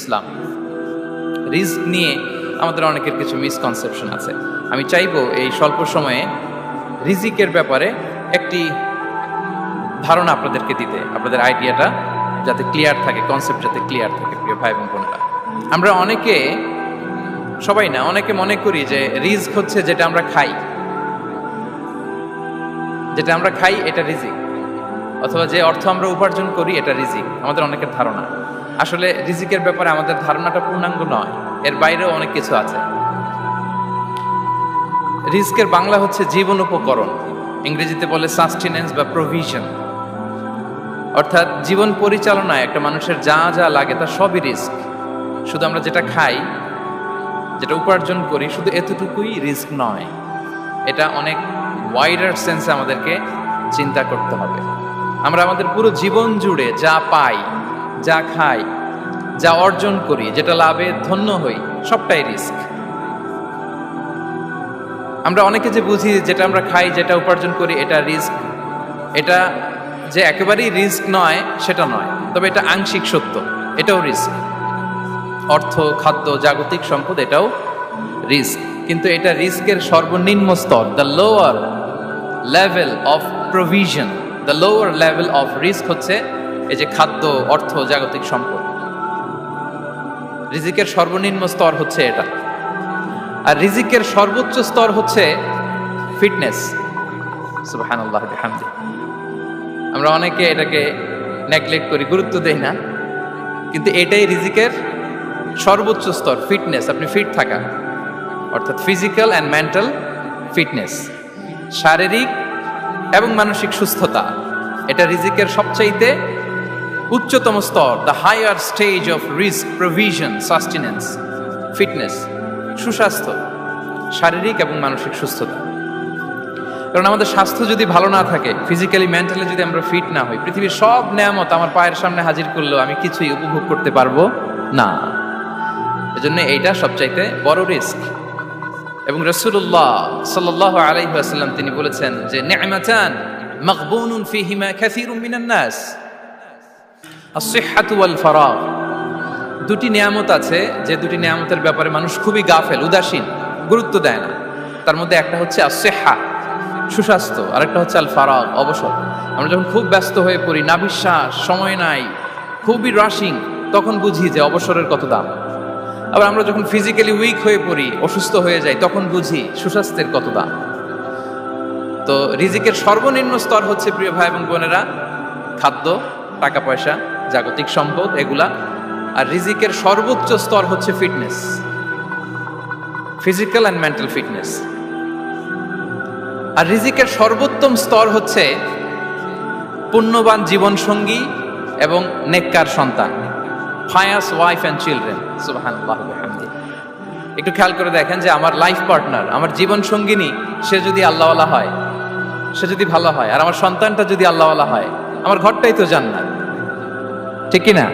ইসলাম। Risk নিয়ে আমাদের অনেকের কিছু মিসকনসেপশন আছে। আমি চাইবো এই স্বল্প সময়ে রিজিকের ব্যাপারে একটি ধারণা আপনাদেরকে দিতে, আপনাদের আইডিয়াটা যাতে ক্লিয়ার থাকে, কনসেপ্ট যাতে ক্লিয়ার থাকে। প্রিয় ভাই এবং বোনেরা, আমরা অনেকে, সবাই না, অনেকে মনে করি যে রিস্ক হচ্ছে যেটা আমরা খাই, যেটা আমরা খাই এটা রিজিক, অথবা যে অর্থ আমরা উপার্জন করি এটা রিজিক। আমাদের অনেকের ধারণা। আসলে রিজিকের ব্যাপারে আমাদের ধারণাটা পূর্ণাঙ্গ নয়, এর বাইরেও অনেক কিছু আছে। রিস্কের বাংলা হচ্ছে জীবন উপকরণ, ইংরেজিতে বলে সাস্টেনেন্স বা প্রভিশন। অর্থাৎ জীবন পরিচালনায় একটা মানুষের যা যা লাগে তার সবই রিস্ক। শুধু আমরা যেটা খাই, যেটা উপার্জন করি, শুধু এতটুকুই রিস্ক নয়। এটা অনেক ওয়াইডার সেন্সে আমাদেরকে চিন্তা করতে হবে। আমরা আমাদের পুরো জীবন জুড়ে যা পাই, যা খাই, যা অর্জন করি, যেটা লাভে ধন্য হই, সবটাই রিস্ক। আমরা অনেকে যে বুঝি যেটা আমরা খাই, যেটা উপার্জন করি এটা রিস্ক, এটা যে একেবারেই রিস্ক নয় সেটা নয়, তবে এটা আংশিক সত্য, এটাও রিস্ক। অর্থ, খাদ্য, জাগতিক সম্পদ, এটাও রিস্ক। কিন্তু এটা রিস্কের সর্বনিম্ন স্তর, the lower level of provision, the lower level of risk হচ্ছে এই যে খাদ্য, অর্থ, জাগতিক সম্পদ। রিজিকের সর্বনিম্ন স্তর হচ্ছে এটা। আর রিজিকের সর্বোচ্চ স্তর হচ্ছে ফিটনেস। সুবহানাল্লাহ বিহামদিহি। আমরা অনেকে এটাকে নেগলেক্ট করি, গুরুত্ব দেই না, কিন্তু এটাই রিজিকের সর্বোচ্চ স্তর, ফিটনেস। আপনি ফিট থাকা, অর্থাৎ ফিজিক্যাল অ্যান্ড মেন্টাল ফিটনেস, শারীরিক এবং মানসিক সুস্থতা, এটা রিজিকের সবচাইতে উচ্চতম স্তর, the higher stage of risk, provision, sustenance, fitness, সুস্বাস্থ্য, শারীরিক এবং মানসিক সুস্থতা। কারণ আমাদের স্বাস্থ্য যদি ভালো না থাকে, ফিজিক্যালি মেন্টালি যদি আমরা ফিট না হই, পৃথিবীর সব নেয়ামত আমার পায়ের সামনে হাজির করলেও আমি কিছুই উপভোগ করতে পারবো না। এজন্য এইটা সবচাইতে বড় রিস্ক। এবং রাসূলুল্লাহ সাল্লাল্লাহু আলাইহি ওয়াসাল্লাম তিনি বলেছেন যে নি'মাতান মাগবুনুন ফীহিমা কাসীরুম মিনান নাস, আস-সিহহাতু ওয়াল ফারাগ। দুটি নিয়ামত আছে যে দুটি নিয়ামতের ব্যাপারে মানুষ খুবই গাফেল, উদাসীন, গুরুত্ব দেয় না। তার মধ্যে একটা হচ্ছে আস-সিহহা, সুস্বাস্থ্য, আর একটা হচ্ছে আল ফারাগ, অবসর। আমরা যখন খুব ব্যস্ত হয়ে পড়ি, নাভিশ্বাস, সময় নাই, খুবই রাশিং, তখন বুঝি যে অবসরের কত দাম। আবার আমরা যখন ফিজিক্যালি উইক হয়ে পড়ি, অসুস্থ হয়ে যাই, তখন বুঝি সুস্বাস্থ্যের কত দাম। তো রিজিকের সর্বনিম্ন স্তর হচ্ছে, প্রিয় ভাই এবং বোনেরা, খাদ্য, টাকা পয়সা, জাগতিক সম্পদ, এগুলা। আর রিজিকের সর্বোচ্চ স্তর হচ্ছে fitness, physical and mental fitness. আর রিজিকের সর্বোত্তম স্তর হচ্ছে পুণ্যবান জীবন সঙ্গী এবং নেককার সন্তান, ফায়াস ওয়াইফ অ্যান্ড চিলড্রেন। সুবহানাল্লাহ বিহামদিহি। একটু খেয়াল করে দেখেন যে আমার লাইফ পার্টনার, আমার জীবন সঙ্গিনী, সে যদি আল্লাহওয়ালা হয়, সে যদি ভালো হয়, আর আমার সন্তানটা যদি আল্লাহওয়ালা হয়, আমার ঘরটাই তো জান্নাত, ঠিক কি না?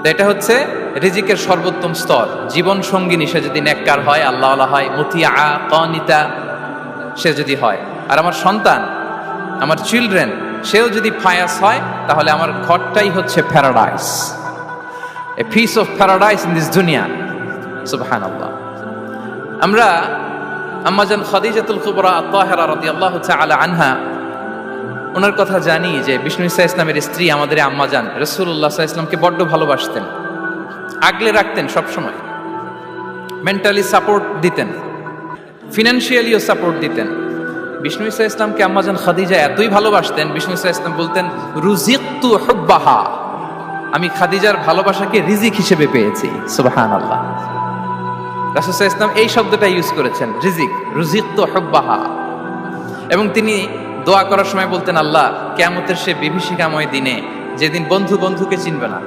এটা হচ্ছে রিজিকের সর্বোত্তম স্তর। জীবন সঙ্গিনী সে যদি নেককার হয়, আল্লাহওয়ালা হয়, মুতিয়া কানিতা সে যদি হয়, আর আমার সন্তান, আমার চিলড্রেন, সেও যদি ফায়াস হয়, তাহলে আমার ঘরটাই হচ্ছে paradise, a piece of paradise in this দুনিয়া। সুবহানাল্লাহ। আমরা আম্মাজান খাদিজাতুল কুবরা আত-তাহিরা রাদিয়াল্লাহু তাআলা আনহা, ওনার কথা জানি যে বিষ্ণু ঈসা ইসলামের স্ত্রী আমাদের আম্মাজান রাসূলুল্লাহ সাল্লাল্লাহু আলাইহি ওয়াসাল্লামকে বড্ড ভালোবাসতেন, আগলে রাখতেন সবসময়, মেন্টালি সাপোর্ট দিতেন, ফিনান্সিয়ালিও সাপোর্ট দিতেন। বিষ্ণু ঈসা ইসলামকে আম্মাজান খাদিজা এতই ভালোবাসতেন, বিষ্ণু ঈসা ইসলাম বলতেন রুজিকতু হুব্বাহা, আমি খাদিজার ভালোবাসাকে রিজিক হিসেবে পেয়েছি। সুবহানাল্লাহ। রাসূল সাল্লাল্লাহু আলাইহি ওয়াসাল্লাম এই শব্দটা ইউজ করেছেন, রিজিক, রুজিকতু হুব্বাহা। এবং তিনি দোয়া করার সময় বলতেন, আল্লাহ, কিয়ামতের সে বিভীষিকাময় দিনে, যেদিন বন্ধু বন্ধুকে চিনবে না,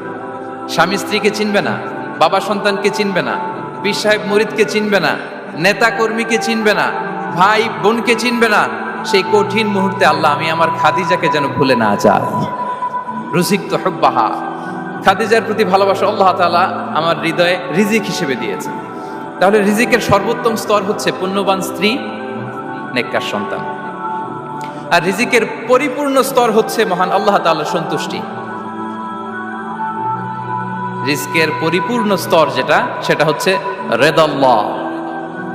স্বামী স্ত্রীকে চিনবে না, বাবা সন্তানকে চিনবে না, পীর সাহেব মুরিদকে চিনবে না, নেতা কর্মীকে চিনবে না, ভাই বোনকে চিনবে না, সেই কঠিন মুহূর্তে আল্লাহ, আমি আমার খাদিজাকে যেন ভুলে না যাই। রুজিকতু হুব্বাহা, খাদিজার প্রতি ভালোবাসা আল্লাহ তাআলা আমার হৃদয়ে রিজিক হিসেবে দিয়েছে। তাহলে রিজিকের সর্বোত্তম স্তর হচ্ছে পুণ্যবান স্ত্রী, নেককার সন্তান। আর রিজিকের পরিপূর্ণ স্তর হচ্ছে মহান আল্লাহ তাআলার সন্তুষ্টি। রিজকের পরিপূর্ণ স্তর যেটা, সেটা হচ্ছে রেদাল্লাহ,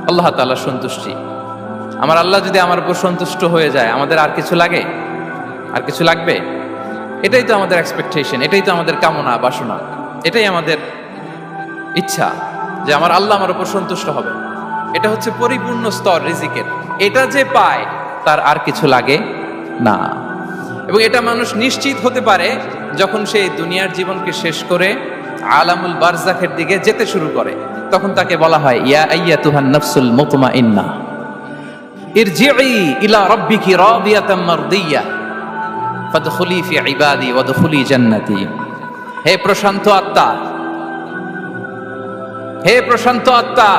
আল্লাহ তাআলার সন্তুষ্টি। আমার আল্লাহ যদি আমার উপর সন্তুষ্ট হয়ে যায়, আমাদের আর কিছু লাগে? আর কিছু লাগবে? এটাই তো আমাদের এক্সপেকটেশন, এটাই তো আমাদের কামনা বাসনা, এটাই আমাদের ইচ্ছা যে আমার আল্লাহ আমার উপর সন্তুষ্ট হবে। এটা হচ্ছে পরিপূর্ণ স্তর রিজিকের। এটা যে পায় তার আর কিছু লাগে না। এবং এটা মানুষ নিশ্চিত হতে পারে যখন সে দুনিয়ার জীবনকে শেষ করে আলামুল বারজাখের দিকে যেতে শুরু করে। তখন তাকে বলা হয়, ইয়া আইয়াতুহান নাফসুল মুতমাইন্নাহ ইরজিই ইলা রাব্বিকি রাদিয়াতাম মারদিয়া ফাদখুলি ফি ইবাদি ওয়াদখুলি জান্নাতি। হে প্রশান্ত আত্মা, হে প্রশান্ত আত্মা,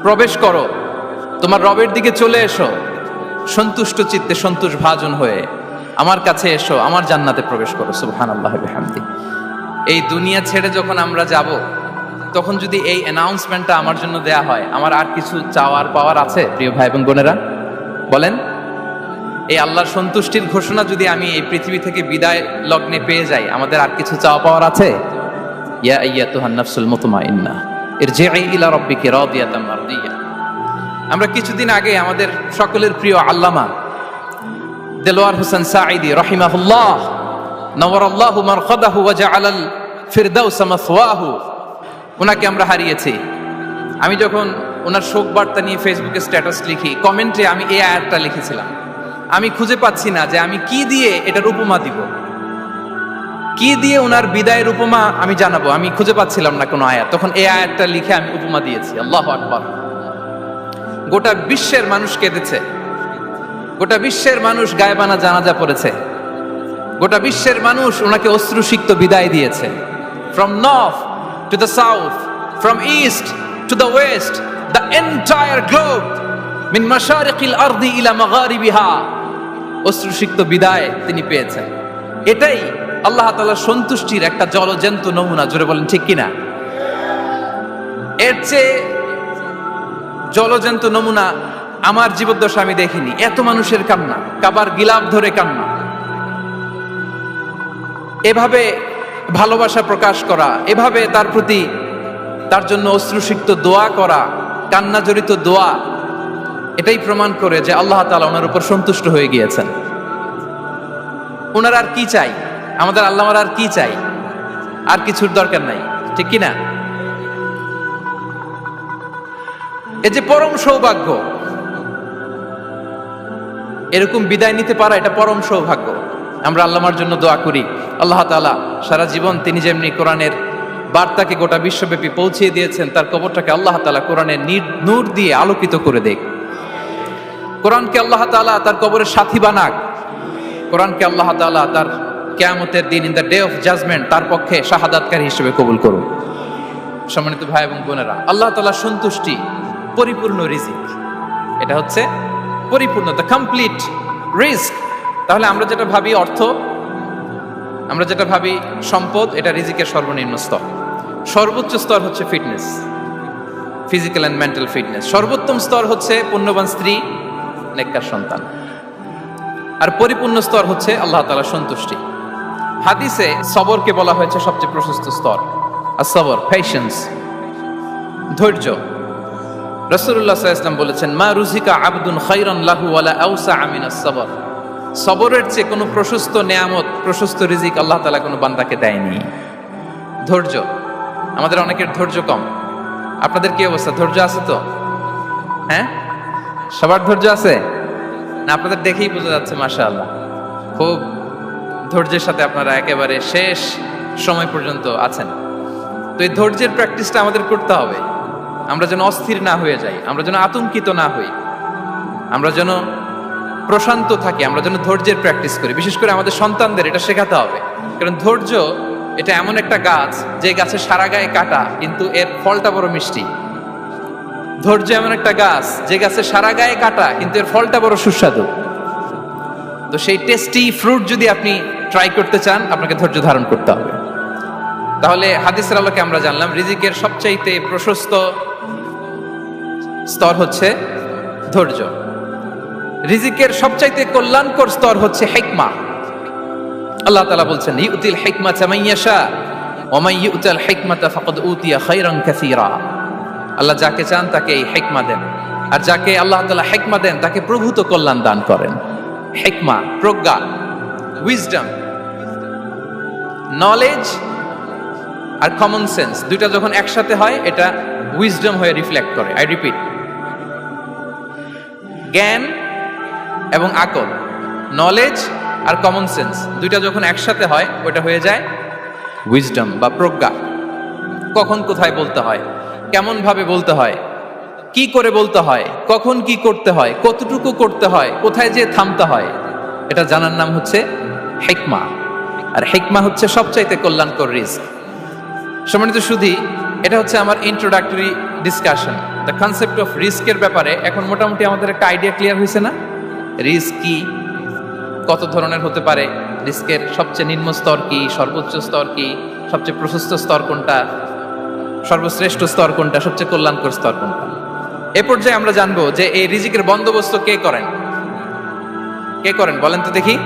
প্রবেশ করো, তোমার রবের দিকে চলে এসো, সন্তুষ্ট চিত্তে সন্তোষ ভাজন হয়ে আমার কাছে এসো, আমার জান্নাতে প্রবেশ করো। সুবহানাল্লাহি ওয়া বিহামদিহি। এই দুনিয়া ছেড়ে যখন আমরা যাব, তখন যদি এই অ্যানাউন্সমেন্টটা আমার জন্য দেয়া হয়, আমার আর কিছু চাওয়ার পাওয়ার আছে? প্রিয় ভাই এবং বোনেরা বলেন, এই আল্লাহর সন্তুষ্টির ঘোষণা যদি আমি এই পৃথিবী থেকে বিদায় লগ্নে পেয়ে যাই, আমাদের আর কিছু চাওয়া পাওয়ার আছে? ইয়া আইয়াতুহান নাফসুল মুতমাইন্নাহ ইরজিই ইলা রাব্বিকি রাদিয়াতাম মারদিয়া। আমরা কিছুদিন আগে আমাদের সকলের প্রিয় আল্লামা দেলোয়ার হোসেন সাঈদী রাহিমাহুল্লাহ নওয়ারাল্লাহু মারকাদাহু ওয়া জাআলাল ফিরদাউস মাসওয়াহু, ওনাকে আমরা হারিয়েছি। আমি যখন ওনার শোক বার্তা নিয়ে ফেসবুকে স্ট্যাটাস লিখি, কমেন্টে আমি এই আয়াতটা লিখেছিলাম। আমি খুঁজে পাচ্ছি না যে আমি কি দিয়ে এটার উপমা দিব, কি দিয়ে ওনার বিদায়ের উপমা আমি জানাবো। আমি খুঁজে পাচ্ছিলাম না কোনো আয়াত। তখন এই আয়াতটা লিখে আমি উপমা দিয়েছি। আল্লাহু আকবার। গোটা বিশ্বের মানুষ কেঁদেছে, গোটা বিশ্বের মানুষ গায়েবানা জানাজা পড়েছে, গোটা বিশ্বের মানুষ ওনাকে অশ্রুসিক্ত বিদায় দিয়েছে। From north to the south, from east to the west, the entire globe, মিন মাশারিকিল আরদি ইলা মাগারিবিহা, অশ্রুসিক্ত বিদায় তিনি পেয়েছেন। এটাই আল্লাহ তাআলার সন্তুষ্টির একটা জলজ্যান্ত নমুনা। জোরে বলেন ঠিক কিনা? এর চেয়ে জলজ্যান্ত নমুনা আমার জীবদ্দশা আমি দেখিনি। এত মানুষের কান্না, কাবার গিলাফ ধরে কান্না, এভাবে ভালোবাসা প্রকাশ করা, এভাবে তার প্রতি তার জন্য অশ্রুসিক্ত দোয়া করা, কান্না জড়িত দোয়া, এটাই প্রমাণ করে যে আল্লাহ তাআলা ওনার উপর সন্তুষ্ট হয়ে গিয়েছেন। ওনার আর কি চাই? আমাদের আল্লাহর আর কি চাই? আর কিছুর দরকার নাই, ঠিক কিনা? এ যে পরম সৌভাগ্য, এরকম বিদায় নিতে পারা, এটা পরম সৌভাগ্য। আমরা আল্লাহর জন্য দোয়া করি, আল্লাহ তাআলা সারা জীবন তিনি যেমনি কোরআনের বার্তাকে গোটা বিশ্বব্যাপী পৌঁছিয়ে দিয়েছেন, তার কবরটাকে আল্লাহ তাআলা কোরআনের নূর দিয়ে আলোকিত করে দেখ। কোরআনকে আল্লাহ তাআলা তার কবরের সাথী বানাক। কোরআনকে আল্লাহ তাআলা তার কিয়ামতের দিন, in the day of judgment, তার পক্ষে শাহাদাতকারী হিসেবে কবুল করুন। সম্মানিত ভাই এবং বোনেরা, আল্লাহ তাআলার সন্তুষ্টি পরিপূর্ণ রিজিক, এটা হচ্ছে পরিপূর্ণ, দ্য কমপ্লিট রিস্ক। তাহলে আমরা যেটা ভাবি অর্থ, আমরা যেটা ভাবি সম্পদ, এটা রিজিকের সর্বনিম্ন স্তর। সর্বোচ্চ স্তর হচ্ছে fitness, physical and mental fitness. সর্বোত্তম স্তর হচ্ছে পুণ্যবান স্ত্রী, নেককার সন্তান। আর পরিপূর্ণ স্তর হচ্ছে আল্লাহ তাআলার সন্তুষ্টি। হাদিসে সবরকে বলা হয়েছে সবচেয়ে প্রশস্ত স্তর। আর সবর, পেশেন্স, ধৈর্য। রাসূলুল্লাহ সাল্লাল্লাহু আলাইহি ওয়াসাল্লাম বলেছেন, মা রুজিকা আবদুন খায়রান লাহু ওয়ালা আওসা মিনাস সবর। সবরের চেয়ে কোনো প্রশস্ত নেয়ামত, প্রশস্ত রিজিক আল্লাহ তাআলা কোনো বান্দাকে দেয়নি। ধৈর্য, আমাদের অনেকের ধৈর্য কম। আপনাদের কি অবস্থা? ধৈর্য আছে তো? হ্যাঁ, সবার ধৈর্য আছে না? আপনাদের দেখেই বোঝা যাচ্ছে মাশাআল্লাহ, খুব ধৈর্যের সাথে আপনারা একেবারে শেষ সময় পর্যন্ত আছেন। তো এই ধৈর্যের প্র্যাকটিসটা আমাদের করতে হবে। আমরা যেন অস্থির না হয়ে যাই, আমরা যেন আতঙ্কিত না হই, আমরা যেন প্রশান্ত থাকি, আমরা যেন ধৈর্যের প্র্যাকটিস করি। বিশেষ করে আমাদের সন্তানদের এটা শেখাতে হবে। কারণ ধৈর্য এটা এমন একটা গাছ, যে গাছে সারা গায়ে কাটা কিন্তু এর ফলটা বড় মিষ্টি। ধৈর্য এমন একটা গাছ, যে গাছে সারা গায়ে কাটা কিন্তু এর ফলটা বড় সুস্বাদু। তো সেই টেস্টি ফ্রুট যদি আপনি ট্রাই করতে চান, আপনাকে ধৈর্য ধারণ করতে হবে। তাহলে হাদিসের আলোকে আমরা জানলাম রিজিকের সবচাইতে প্রশস্ত স্তর হচ্ছে ধৈর্য। রিজিকের সবচাইতে কল্যাণকর স্তর হচ্ছে হিকমা। আল্লাহ তাআলা বলছেন, ইউতিল হিকমাতা মান ইয়াশা ওয়ামান ইউতাল হিকমাতা ফাকাদ উতিয়া খায়রান কাসীরা। আল্লাহ যাকে চান তাকে এই হিকমা দেন, আর যাকে আল্লাহ তাআলা হিকমা দেন তাকে প্রভূত কল্যাণ দান করেন। হিকমা, প্রজ্ঞা, উইজডম, নলেজ আর কমন সেন্স দুইটা যখন একসাথে হয় এটা উইজডম হয়ে রিফ্লেক্ট করে। আই রিপিট, জ্ঞান এবং আকল, নলেজ আর কমন সেন্স দুইটা যখন একসাথে হয় ওটা হয়ে যায় উইজডম বা প্রজ্ঞা। কখন কোথায় বলতে হয়, কেমন ভাবে বলতে হয়, কি করে বলতে হয়, কখন কি করতে হয়, কতটুকু করতে হয়, কোথায় যে থামতে হয়, এটা জানার নাম হচ্ছে হিকমা। আর হিকমা হচ্ছে সবচাইতে কল্যাণকর রিস্ক। সম্মানিত শুধু এটা হচ্ছে আমার introductory discussion. The concept of রিস্কের ব্যাপারে এখন মোটামুটি আমাদের একটা আইডিয়া ক্লিয়ার হয়েছে না? রিস্ক কি, কত ধরনের হতে পারে, রিস্কের সবচেয়ে নিম্ন স্তর কি, সর্বোচ্চ স্তর কি, সবচেয়ে প্রশস্ত স্তর কোনটা, সর্বশ্রেষ্ঠ স্তর কোনটা, সবচেয়ে কল্যাণকর স্তর কোনটা। এ পর্যায়ে আমরা জানবো যে এই রিজিকের বন্দোবস্ত কে করেন। কে করেন বলেন তো দেখি?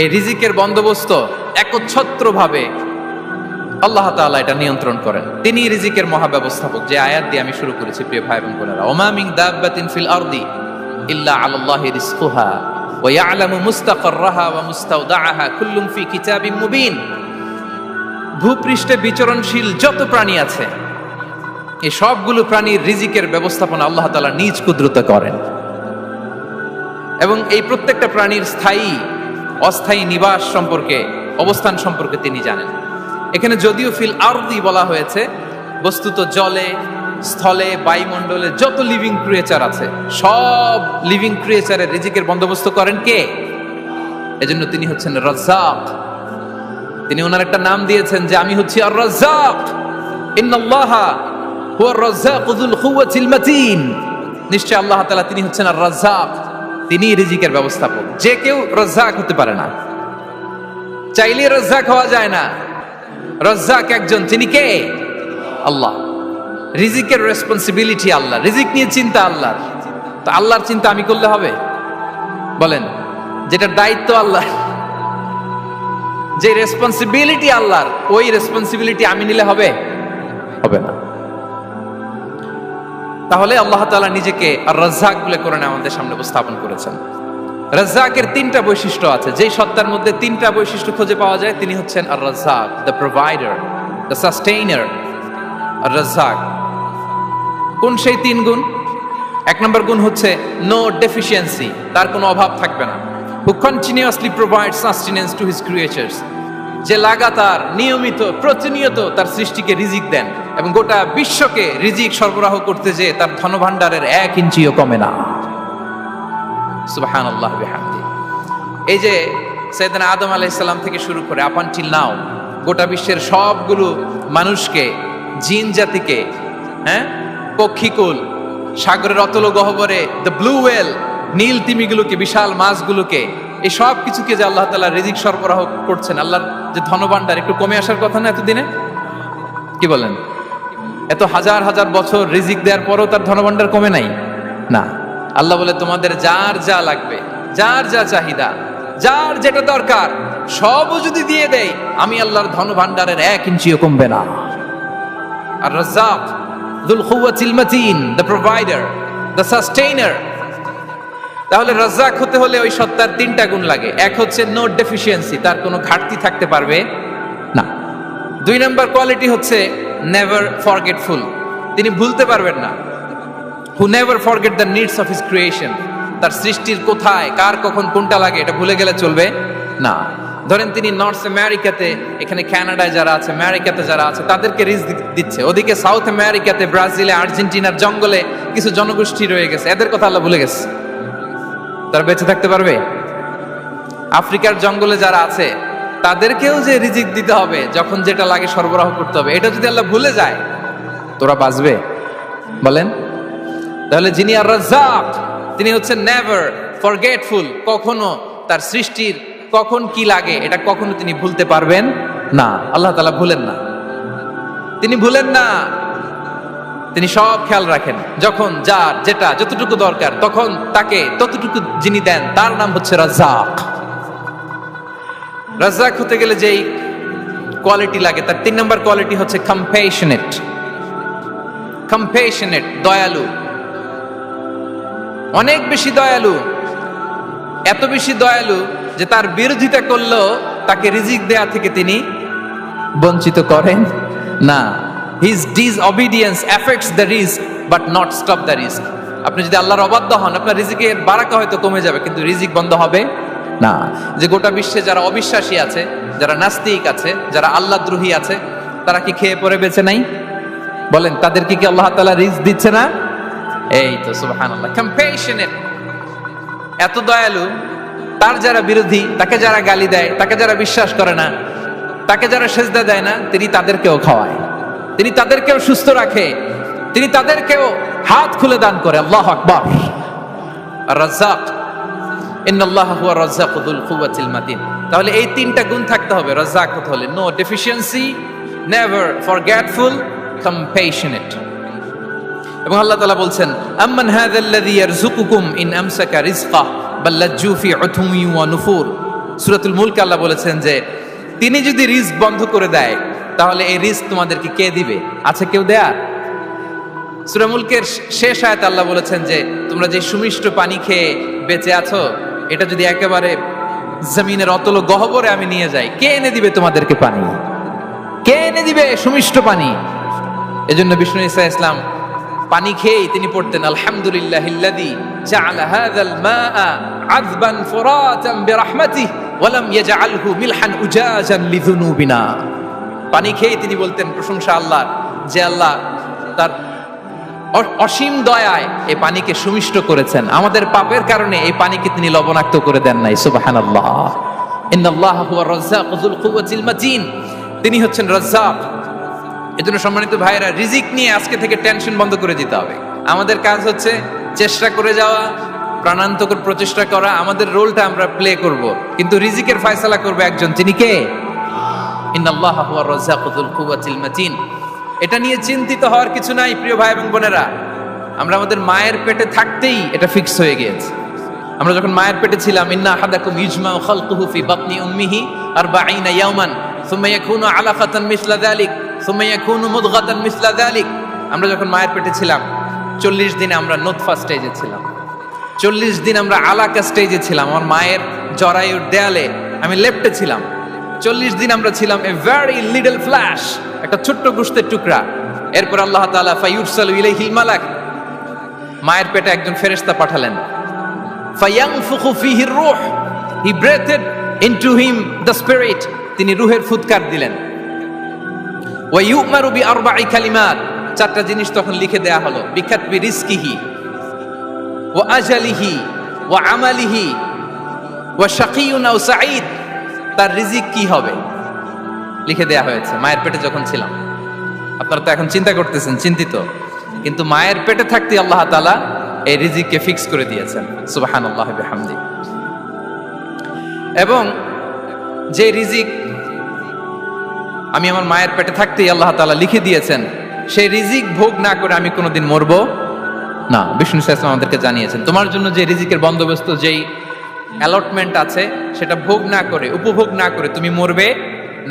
এই রিজিকের বন্দোবস্ত একচ্ছত্রভাবে আল্লাহ তাআলা এটা নিয়ন্ত্রণ করেন। তিনি রিজিকের মহাব্যবস্থাপক। যে আয়াত দিয়ে আমি শুরু করেছি প্রিয় ভাই এবং বোনেরা, ওমা মিন দাব্বাতিন ফিল আরদি ইল্লা আলাল্লাহি রিজকুহা ওয়া ইয়ালামু মুস্তাকাররাহা ওয়া মুস্তাওদাআহা কুল্লুম ফি কিতাবিম মুবিন। ভূপৃষ্ঠে বিচরণশীল যত প্রাণী আছে এই সবগুলো প্রাণীর রিজিকের ব্যবস্থাপনা আল্লাহ তাআলা নিজ কুদরতে করেন, এবং এই প্রত্যেকটা প্রাণীর স্থায়ী অস্থায়ী নিবাস সম্পর্কে, অবস্থান সম্পর্কে তিনি জানেন। এখানে যদিও ফিল আরদি বলা হয়েছে, বস্তুত জলে, স্থলে, বায়ুমণ্ডলে যত লিভিং ক্রিয়েচার আছে সব লিভিং ক্রিয়েচারের রিজিকের বন্দোবস্ত করেন কে? এজন্য তিনি হচ্ছেন রাজ্জাক। তিনি ওনার একটা নাম দিয়েছেন যে আমি হচ্ছি আর রাজ্জাক, ইন্নাল্লাহা হুয়ার রাজ্জাকু যুল কুওয়াতিল মাতিন। নিশ্চয় আল্লাহ তাআলা তিনি হচ্ছেন আর রাজ্জাক, তিনি রিজিকের ব্যবস্থাপক। যে কেউ রাজ্জাক হতে পারে না, চাইলে রাজ্জাক হওয়া যায় না। রাজ্জাক একজন, তিনি কে? আল্লাহ। রিজিকের রেসপন্সিবিলিটি আল্লাহ, রিজিক নিয়ে চিন্তা আল্লাহর। তো আল্লাহর চিন্তা আমি করলে হবে? বলেন, যেটা দায়িত্ব আল্লাহ, যে রেসপন্সিবিলিটি আল্লাহর, ওই রেসপন্সিবিলিটি আমি নিলে হবে? হবে না। তাহলে আল্লাহ তাআলা নিজেকে আর রাজ্জাক বলে কোরআনে আমাদের সামনে উপস্থাপন করেছেন। রাজ্জাকের তিনটা বৈশিষ্ট্য আছে। যেই সত্তার মধ্যে তিনটা বৈশিষ্ট্য খুঁজে পাওয়া যায় তিনি হচ্ছেন আর রাজ্জাক, দ্য প্রোভাইডার, দ্য সাস্টেইনার। আর রাজ্জাক কোন সেই তিন গুণ? এক নম্বর গুণ হচ্ছে নো ডেফিসিয়েন্সি, তার কোনো অভাব থাকবে না। হু continuously provide sustenance to his creatures, যে লাগাতার, নিয়মিত, প্রতিনিয়ত তার সৃষ্টিকে রিজিক দেন এবং গোটা বিশ্বকে রিজিক সরবরাহ করতে যে তার ধনভাণ্ডারের 1 ইঞ্চিও কমে না। সুবহানাল্লাহ বিহামদি। এই যে সাইয়েদনা আদম আলাইহিস সালাম থেকে শুরু করে আপ আনটিল নাও গোটা বিশ্বের সবগুলো মানুষকে, জিন জাতিকে, পক্ষীকুল, সাগরের অতল গহ্বরে দ্য ব্লু ওয়েল, নীল তিমিগুলোকে, বিশাল মাছগুলোকে, এই সব কিছুকে যে আল্লাহ তাআলা রিজিক সরবরাহ করছেন, আল্লাহর যে ধনভাণ্ডার একটু কমে আসার কথা না এতদিনে? কি বলেন? এত হাজার হাজার বছর রিজিক দেওয়ার পরও তার ধনভাণ্ডার কমে নাই না। আল্লাহ বলে তোমাদের যার যা লাগবে, যার যা চাহিদা, যার যেটা দরকার সবও যদি দিয়ে দেয় আমি আল্লাহর ধনভাণ্ডারের 1 ইঞ্চিও কমবে না। আর Razzak যুল কুওয়াতিল মাতিন, the provider, the sustainer. তাহলে রাজ্জাক হতে হলে ওই সত্তার তিনটা গুণ লাগে। এক হচ্ছে নো ডেফিসিয়েন্সি, তার কোনো ঘাটতি থাকতে পারবে না। 2 নম্বর কোয়ালিটি হচ্ছে নেভার ফরগেটফুল, তিনি ভুলতে পারবেন না। Who never forget the needs of his creation, তার সৃষ্টির কোথায়, কার, কখন, কোনটা লাগে এটা ভুলে গেলে চলবে না। ধরেন তিনি নর্থ আমেরিকাতে, এখানে কানাডায় যারা আছে, আমেরিকাতে যারা আছে তাদেরকে রিজিক দিচ্ছে। ওদিকে সাউথ আমেরিকাতে, ব্রাজিলে, আর্জেন্টিনার জঙ্গলে কিছু জনগোষ্ঠী রয়ে গেছে, এদের কথা আল্লাহ ভুলে গেছে। তারা বেঁচে থাকতে পারবে? আফ্রিকার জঙ্গলে যারা আছে তাদেরকেও যে রিজিক দিতে হবে, যখন যেটা লাগে সরবরাহ করতে হবে, এটা যদি আল্লাহ ভুলে যায় তোরা বাঁচবে? বলেন। তাহলে যিনি আর রাজ্জাক তিনি হচ্ছেন নেভার ফরগেটফুল, কখনো তার সৃষ্টির কখন কি লাগে এটা কখনো তিনি ভুলতে পারবেন না। আল্লাহ তাআলা ভুলেন না, তিনি ভুলেন না, তিনি সব খেয়াল রাখেন। যখন যার যেটা যতটুকু দরকার তখন তাকে ততটুকু যিনি দেন তার নাম হচ্ছে রাজ্জাক। রাজ্জাক হতে গেলে যেই কোয়ালিটি লাগে, তার 3 নম্বর কোয়ালিটি হচ্ছে কম্প্যাশনেট। কম্প্যাশনেট, দয়ালু, অনেক বেশি দয়ালু, এত বেশি দয়ালু যে তার বিরোধিতা করলেও তাকে রিজিক দেয়া থেকে তিনি বঞ্চিত করেন না। His disobedience affects the risk but not stop the risk. আপনি যদি আল্লাহর অবাধ্য হন, আপনার রিজিকের বারাকা হয়তো কমে যাবে, কিন্তু রিজিক বন্ধ হবে না। যে গোটা বিশ্বে যারা অবিশ্বাসী আছে, যারা নাস্তিক আছে, যারা আল্লাহদ্রোহী আছে, তারা কি খেয়ে পরে বেঁচে নাই? বলেন, তাদেরকে কি আল্লাহ তাআলা রিস্ক দিচ্ছে না? এই তো সুবহানাল্লাহ। কম্প্যাশনেট, এত দয়ালু, তার যারা বিরোধী, তাকে যারা গালি দেয়, তাকে যারা বিশ্বাস করে না, তাকে যারা সেজদা দেয় না, তিনি তাদেরকেও খাওয়ায়, তিনি তাদেরকেও সুস্থ রাখে, তিনি তাদেরকেও হাত খুলে দান করে। আল্লাহু আকবার। আর-রাজ্জাক, ইন্নাল্লাহা হুয়া রাজ্জাকু যুল কুওয়াতিল মাতিন। তাহলে এই 3টা গুণ থাকতে হবে রাজ্জাক হতে হলে। No deficiency, never forgetful, compassionate. এবং আল্লাহ তাআলা বলছেন, আম্মান হাযাল্লাযী ইয়ারযুকুকুম ইন আমসাকা রিজকাহ বাল লাজ্জু ফি উতুমি ওয়া নুফুর। সূরাতুল মুলক আল্লাহ বলেছেন যে তিনি যদি রিজক বন্ধ করে দেয়, তাহলে এই রিজক তোমাদেরকে কে দিবে? আছে কেউ দেয়া? সূরা মুলকের শেষ আয়াতে আল্লাহ বলেছেন যে তোমরা যে সুমিষ্ট পানি খেয়ে বেঁচে আছো, এটা যদি একেবারে জমিনের অতল গহ্বরে আমি নিয়ে যাই, কে এনে দিবে তোমাদেরকে পানি? কে এনে দিবে সুমিষ্ট পানি? এজন্য বিষ্ণু ঈসা ইসলাম পানি খেয়েই তিনি পড়তেন, আলহামদুলিল্লাহিল্লাযী জাআলা হাযাল মাআ আযবান ফুরাতান বিরাহমাতিহি ওয়া লাম ইয়াজআলহু মিলহান উজাজান লিযুনুবিনা। পানি খেয়েই তিনি বলতেন প্রশংসা আল্লাহর, যে আল্লাহ তার অসীম দয়ায় এই পানিকে সুমিষ্ট করেছেন, আমাদের পাপের কারণে এই পানিকে তিনি লবণাক্ত করে দেন নাই। সুবহানাল্লাহ। ইন্নাল্লাহা হুয়া রাজ্জাকু যুল কুওয়াতিল মাতিন। তিনি হচ্ছেন রাজ্জাক। এজন্য সম্মানিত ভাইরা, রিজিক নিয়ে আজকে থেকে টেনশন বন্ধ করে দিতে হবে। আমাদের কাজ হচ্ছে চেষ্টা করে যাওয়া, প্রাণান্তকর প্রচেষ্টা করা, আমাদের রোলটা আমরা প্লে করব, কিন্তু রিজিকের ফয়সালা করবে একজন, তিনি কে? ইন্নাল্লাহা হুয়া রাজ্জাকু যুল কুওয়াতিল মাতিন। এটা নিয়ে চিন্তিত হওয়ার কিছু নাই প্রিয় ভাই এবং বোনেরা। আমরা আমাদের মায়ের পেটে থাকতেই এটা ফিক্স হয়ে গিয়েছে। আমরা যখন মায়ের পেটে ছিলাম, ইন্না আহাদাকুম ইজমাউ খালকুহু ফি বাতনি উম্মিহি 40 ইয়াওমান সুম্মা ইয়াকুনু আলাকাতান মিসলা যালিক সুম্মা ইয়াকুনু মুদগাতান মিসলা যালিক। আমরা যখন মায়ের পেটে ছিলাম 40 দিনে আমরা নুতফা স্টেজে ছিলাম, 40 দিন আমরা আলাকা স্টেজে ছিলাম। আমার মায়ের জরায়ুর দেয়ালে আমি লেপ্টে ছিলাম। 40 দিন আমরা ছিলাম এ ভেরি লিটল ফ্ল্যাশ, একটা ছোট্ট গোশতের টুকরা। এরপর আল্লাহ তাআলা ফায়ুরসালু ইলাইহিল মালাক, মায়ের পেটে একজন ফেরেশতা পাঠালেন। ফায়ানফুখু ফীহির রূহ, he breathed into him the spirit, তিনি রূহের ফুৎকার দিলেন। ওয়া ইউমারু বিআরবা'i কালিমাত, 4টা জিনিস তখন লিখে দেয়া হলো। বিকাতবি রিজকিহি ওয়া আজালিহি ওয়া আমালিহি ওয়া শাকিয়ুন আও সাঈদ, তার রিজিক কি হবে লিখে দেয়া হয়েছে মায়ের পেটে যখন ছিলাম। আপনারা তো এখন চিন্তা করতেছেন, চিন্তিত, কিন্তু মায়ের পেটে থাকতে আল্লাহ তাআলা এই রিজিককে ফিক্স করে দিয়েছেন। সুবহানাল্লাহি ওয়া বিহামদি। এবং যে রিজিক আমি আমার মায়ের পেটে থাকতেই আল্লাহ তাআলা লিখে দিয়েছেন, সেই রিজিক ভোগ না করে আমি কোনোদিন মরবো না। বিষ্ণু ইসলাম আমাদেরকে জানিয়েছেন, তোমার জন্য যে রিজিকের বন্দোবস্ত, যেই অ্যালটমেন্ট আছে, সেটা ভোগ না করে, উপভোগ না করে তুমি মরবে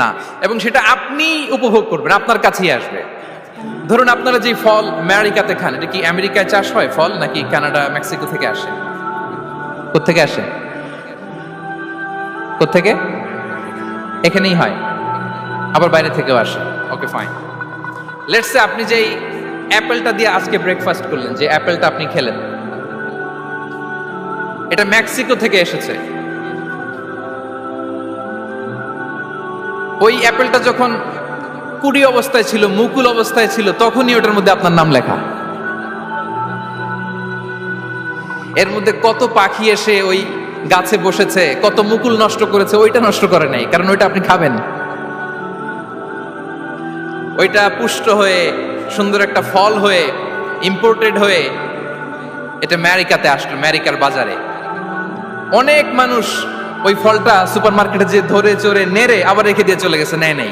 না। এবং সেটা আপনি উপভোগ করবেন, আপনার কাছেই আসবে। ধরুন আপনারা যে ফল আমেরিকাতে খান, এটা কি আমেরিকায় চাষ হয় ফল, নাকি কানাডা মেক্সিকো থেকে আসে? কোত্থেকে আসে? কোত্থেকে? এখানেই হয়, আবার বাইরে থেকেও আসে। Okay fine. লেটস সে আপনি যেই অ্যাপেলটা দিয়ে আজকে ব্রেকফাস্ট করলেন, যে অ্যাপেলটা আপনি খেলেন, এটা মেক্সিকো থেকে এসেছে। ওই অ্যাপেলটা যখন কুড়ি অবস্থায় ছিল, মুকুল অবস্থায় ছিল, তখনই ওটার মধ্যে আপনার নাম লেখা। এর মধ্যে কত পাখি এসে ওই গাছে বসেছে, কত মুকুল নষ্ট করেছে, ওইটা নষ্ট করে নাই, কারণ ওইটা আপনি খাবেন। ওইটা পুষ্ট হয়ে সুন্দর একটা ফল হয়ে ইম্পোর্টেড হয়ে এটা আমেরিকাতে আসলো, আমেরিকার বাজারে। অনেক মানুষ ওই ফলটা সুপার মার্কেটে যে ধরে চড়ে নেড়ে আবার রেখে দিয়ে চলে গেছে, নেয় নাই।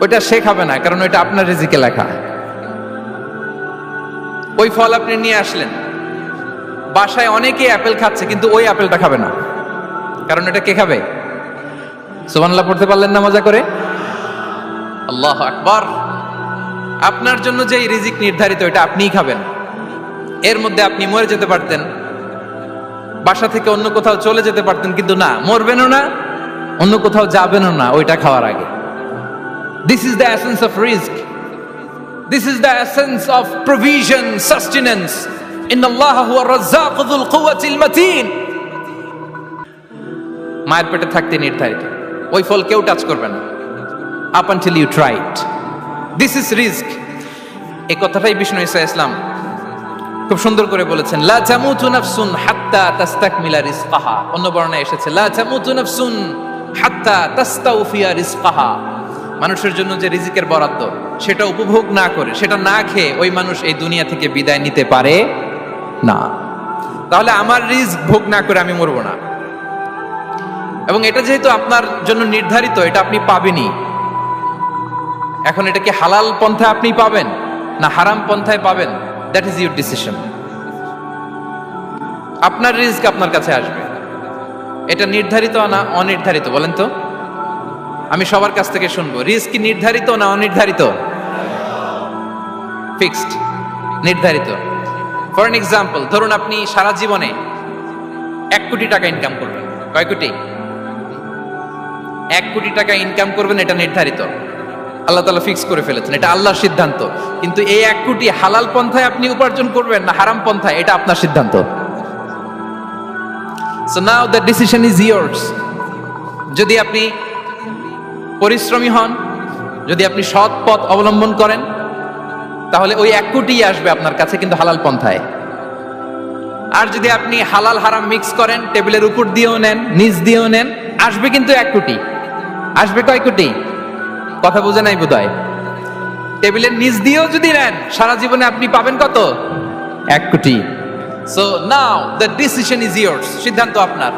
ওইটা সে খাবে না, কারণ ওইটা আপনার রিজিকে লেখা। ওই ফল আপনি নিয়ে আসলেন, বাসায় অনেকে অ্যাপেল খাচ্ছে, কিন্তু ওই অ্যাপেলটা খাবে না, কারণ এটা কে খাবে? সুবহানাল্লাহ পড়তে পারলেন না মজা করে? আল্লাহু আকবার। আপনার জন্য যে রিজিক নির্ধারিত এটা আপনিই খাবেন। এর মধ্যে আপনি মরে যেতে পারতেন, বাসা থেকে অন্য কোথাও চলে যেতে পারতেন, কিন্তু না, মরবেনও না, অন্য কোথাও যাবেনও না ওইটা খাওয়ার আগে। This is the essence of risk, this is the essence of provision, sustenance. ইন্নাল্লাহা হুয়া রাজ্জাকু যুল কুওয়াতিল মাতিন। মায়ের পেটে থাকতে নির্ধারিত, ওই ফল কেউ টাচ করবে না up until you try it. This is risk. এই কথাটাই বিষ্ণু ঈসা ইসলাম খুব সুন্দর করে বলেছেন, লা তামুতু নাফসুন হাত্তা তাস্তাকমিলা রিজকাহা। অন্য বর্ণনায় এসেছে লা তামুতু নাফসুন হাত্তা তাস্তাউফিয়া রিজকাহা। মানুষের জন্য যে রিজিকের বরাদ্দ সেটা উপভোগ না করে, সেটা না খেয়ে ওই মানুষ এই দুনিয়া থেকে বিদায় নিতে পারে না। তাহলে আমার রিস্ক ভোগ না করে আমি মরবো না। এবং এটা যেহেতু আপনার জন্য নির্ধারিত, এটা আপনি পাবেনই। এখন এটা কি হালাল পন্থায় আপনি পাবেন না হারাম পন্থায় পাবেন, দ্যাট ইজ ইউর ডিসিশন। আপনার রিস্ক আপনার কাছে আসবে। এটা নির্ধারিত না অনির্ধারিত বলেন তো? আমি সবার কাছ থেকে শুনবো, রিস্ক কি নির্ধারিত না অনির্ধারিত? ফিক্সড, নির্ধারিত। ফর এন এক্সাম্পল, ধরুন আপনি সারা জীবনে 1 কোটি টাকা ইনকাম করবেন। কয় কোটি? 1 কোটি টাকা ইনকাম করবেন, এটা নির্ধারিত, আল্লাহ তাআলা ফিক্স করে ফেলেছেন, এটা আল্লাহর সিদ্ধান্ত। কিন্তু এই 1 কোটি হালাল পন্থায় আপনি উপার্জন করবেন না হারাম পন্থায়, এটা আপনার সিদ্ধান্ত। So now the decision is years. যদি আপনি পরিশ্রমী হন, যদি আপনি সৎ পথ অবলম্বন করেন, তাহলে ওই 1 কোটি আসবে আপনার কাছে, কিন্তু হালাল পন্থায়। আর যদি আপনি হালাল হারাম মিক্স করেন, টেবিলের উপর দিয়েও নেন, নিচ দিয়েও নেন, আসবে কিন্তু 1 কোটি। আসবে কয় কোটি? কথা বুঝে নাই বোধহয়। টেবিলের নিচ দিয়েও যদি নেন, সারা জীবনে আপনি পাবেন কত? 1 কোটি। So now the decision is years. সিদ্ধান্ত আপনার।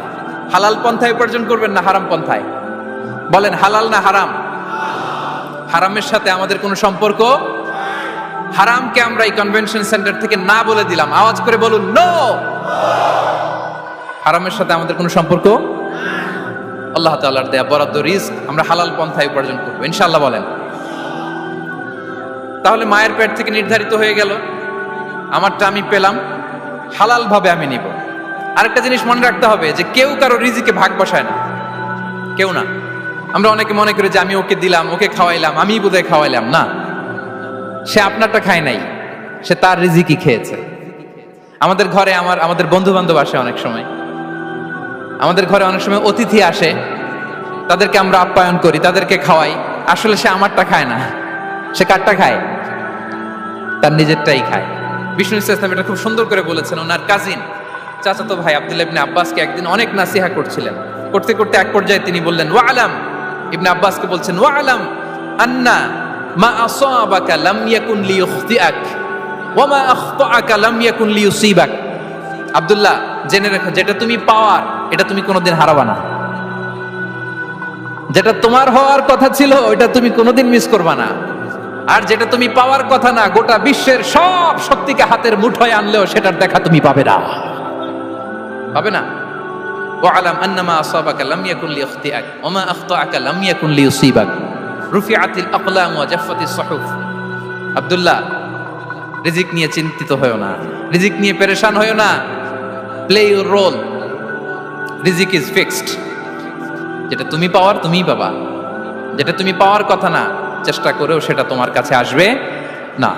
হালাল পন্থায় উপার্জন করবেন না হারাম পন্থায়? বলেন হালাল না হারাম? হারামের সাথে আমাদের কোনো সম্পর্ক? হারামকে আমরা এই কনভেনশন সেন্টার থেকে না বলে দিলাম, আওয়াজ করে বলুন নো। হারামের সাথে আমাদের কোনো সম্পর্ক? আল্লাহ তাআলার দেয়া বরাদ্দ রিস্ক আমরা হালাল পন্থায় উপার্জন করবো ইনশাআল্লাহ। বলেন। তাহলে মায়ের পেট থেকে নির্ধারিত হয়ে গেল, আমারটা আমি পেলাম, হালাল ভাবে আমি নিব। আরেকটা জিনিস মনে রাখতে হবে যে কেউ কারো রিজিকে ভাগ বসায় না, কেউ না। আমরা অনেকে মনে করি যে আমি ওকে দিলাম, ওকে খাওয়াইলাম, আমি বোধহয় খাওয়াইলাম। না, সে আপনারটা খায় নাই, সে তার রিজিকই খেয়েছে। আমাদের ঘরে আমাদের বন্ধু বান্ধব আসে অনেক সময়, আমাদের ঘরে অনেক সময় অতিথি আসে, তাদেরকে আমরা আপ্যায়ন করি, তাদেরকে খাওয়াই। আসলে সে আমারটা খায় না, সে কারটা খায়? তার নিজেরটাই খায়। বিষ্ণু ইসলাম এটা খুব সুন্দর করে বলেছেন। ওনার কাজিন চাচাতো ভাই আব্দুল্লাহ ইবনে আব্বাসকে একদিন অনেক নাসিহা করছিলেন। করতে করতে এক পর্যায়ে তিনি বললেন, ওয়া আলাম, ইবনে আব্বাসকে বলছেন, ওয়া আলাম আন্না মা আসাবাকা লাম ইয়াকুন লিইখতিআক ওয়া মা আখতাআকা লাম ইয়াকুন লিইউসিবাক। আব্দুল্লাহ, জেনে রাখো, যেটা তুমি পাওয়ার এটা তুমি কোনোদিন হারাবা না। যেটা তোমার হওয়ার কথা ছিল ওইটা তুমি কোনোদিন মিস করবা না। আর যেটা তুমি পাওয়ার কথা না, গোটা বিশ্বের সব শক্তিকে হাতের মুঠোয় আনলেও সেটার দেখা তুমি পাবে না, পাবে না। ওয়ালাম আন্নামা আসাবাকা লাম ইয়াকুন লিইখতিআক ওয়া মা আখতাআকা লাম ইয়াকুন লিইউসিবাক রুফিআতিল আকলাম ওয়া জাফফাতিস সুহুফ। আব্দুল্লাহ, রিজিক নিয়ে চিন্তিত হয়ো না, রিজিক নিয়ে পেরেশান হয়ো না। প্লে ইউর রোল, রিজিক ইজ ফিক্সড। যেটা তুমি পাওয়ার তুমিই পাবা, যেটা তুমি পাওয়ার কথা না, চেষ্টা করেও সেটা তোমার কাছে আসবে না।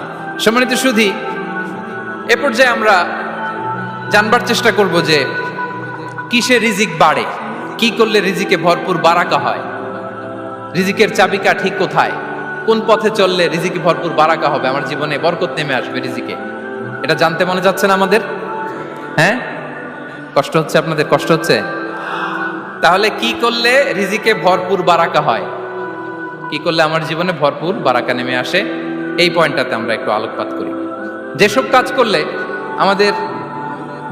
সম্মানিত সুধী, এ পর্যায়ে আমরা জানবার চেষ্টা করব যে কিসে রিজিক বাড়ে, কি করলে রিজিকে ভরপুর বারাকা হয়, রিজিকের চাবিকা ঠিক কোথায়, কোন পথে চললে রিজিকে ভরপুর বারাকা হবে, আমার জীবনে বরকত নেমে আসবে রিজিকে। এটা জানতে মনে যাচ্ছে না আমাদের? হ্যাঁ, কষ্ট হচ্ছে আপনাদের? কষ্ট হচ্ছে? তাহলে কি করলে রিজিকে ভরপুর বারাকা হয়, কি করলে আমার জীবনে ভরপুর বারাকা নেমে আসে, এই পয়েন্টটাতে আমরা একটু আলোকপাত করি। যেসব কাজ করলে আমাদের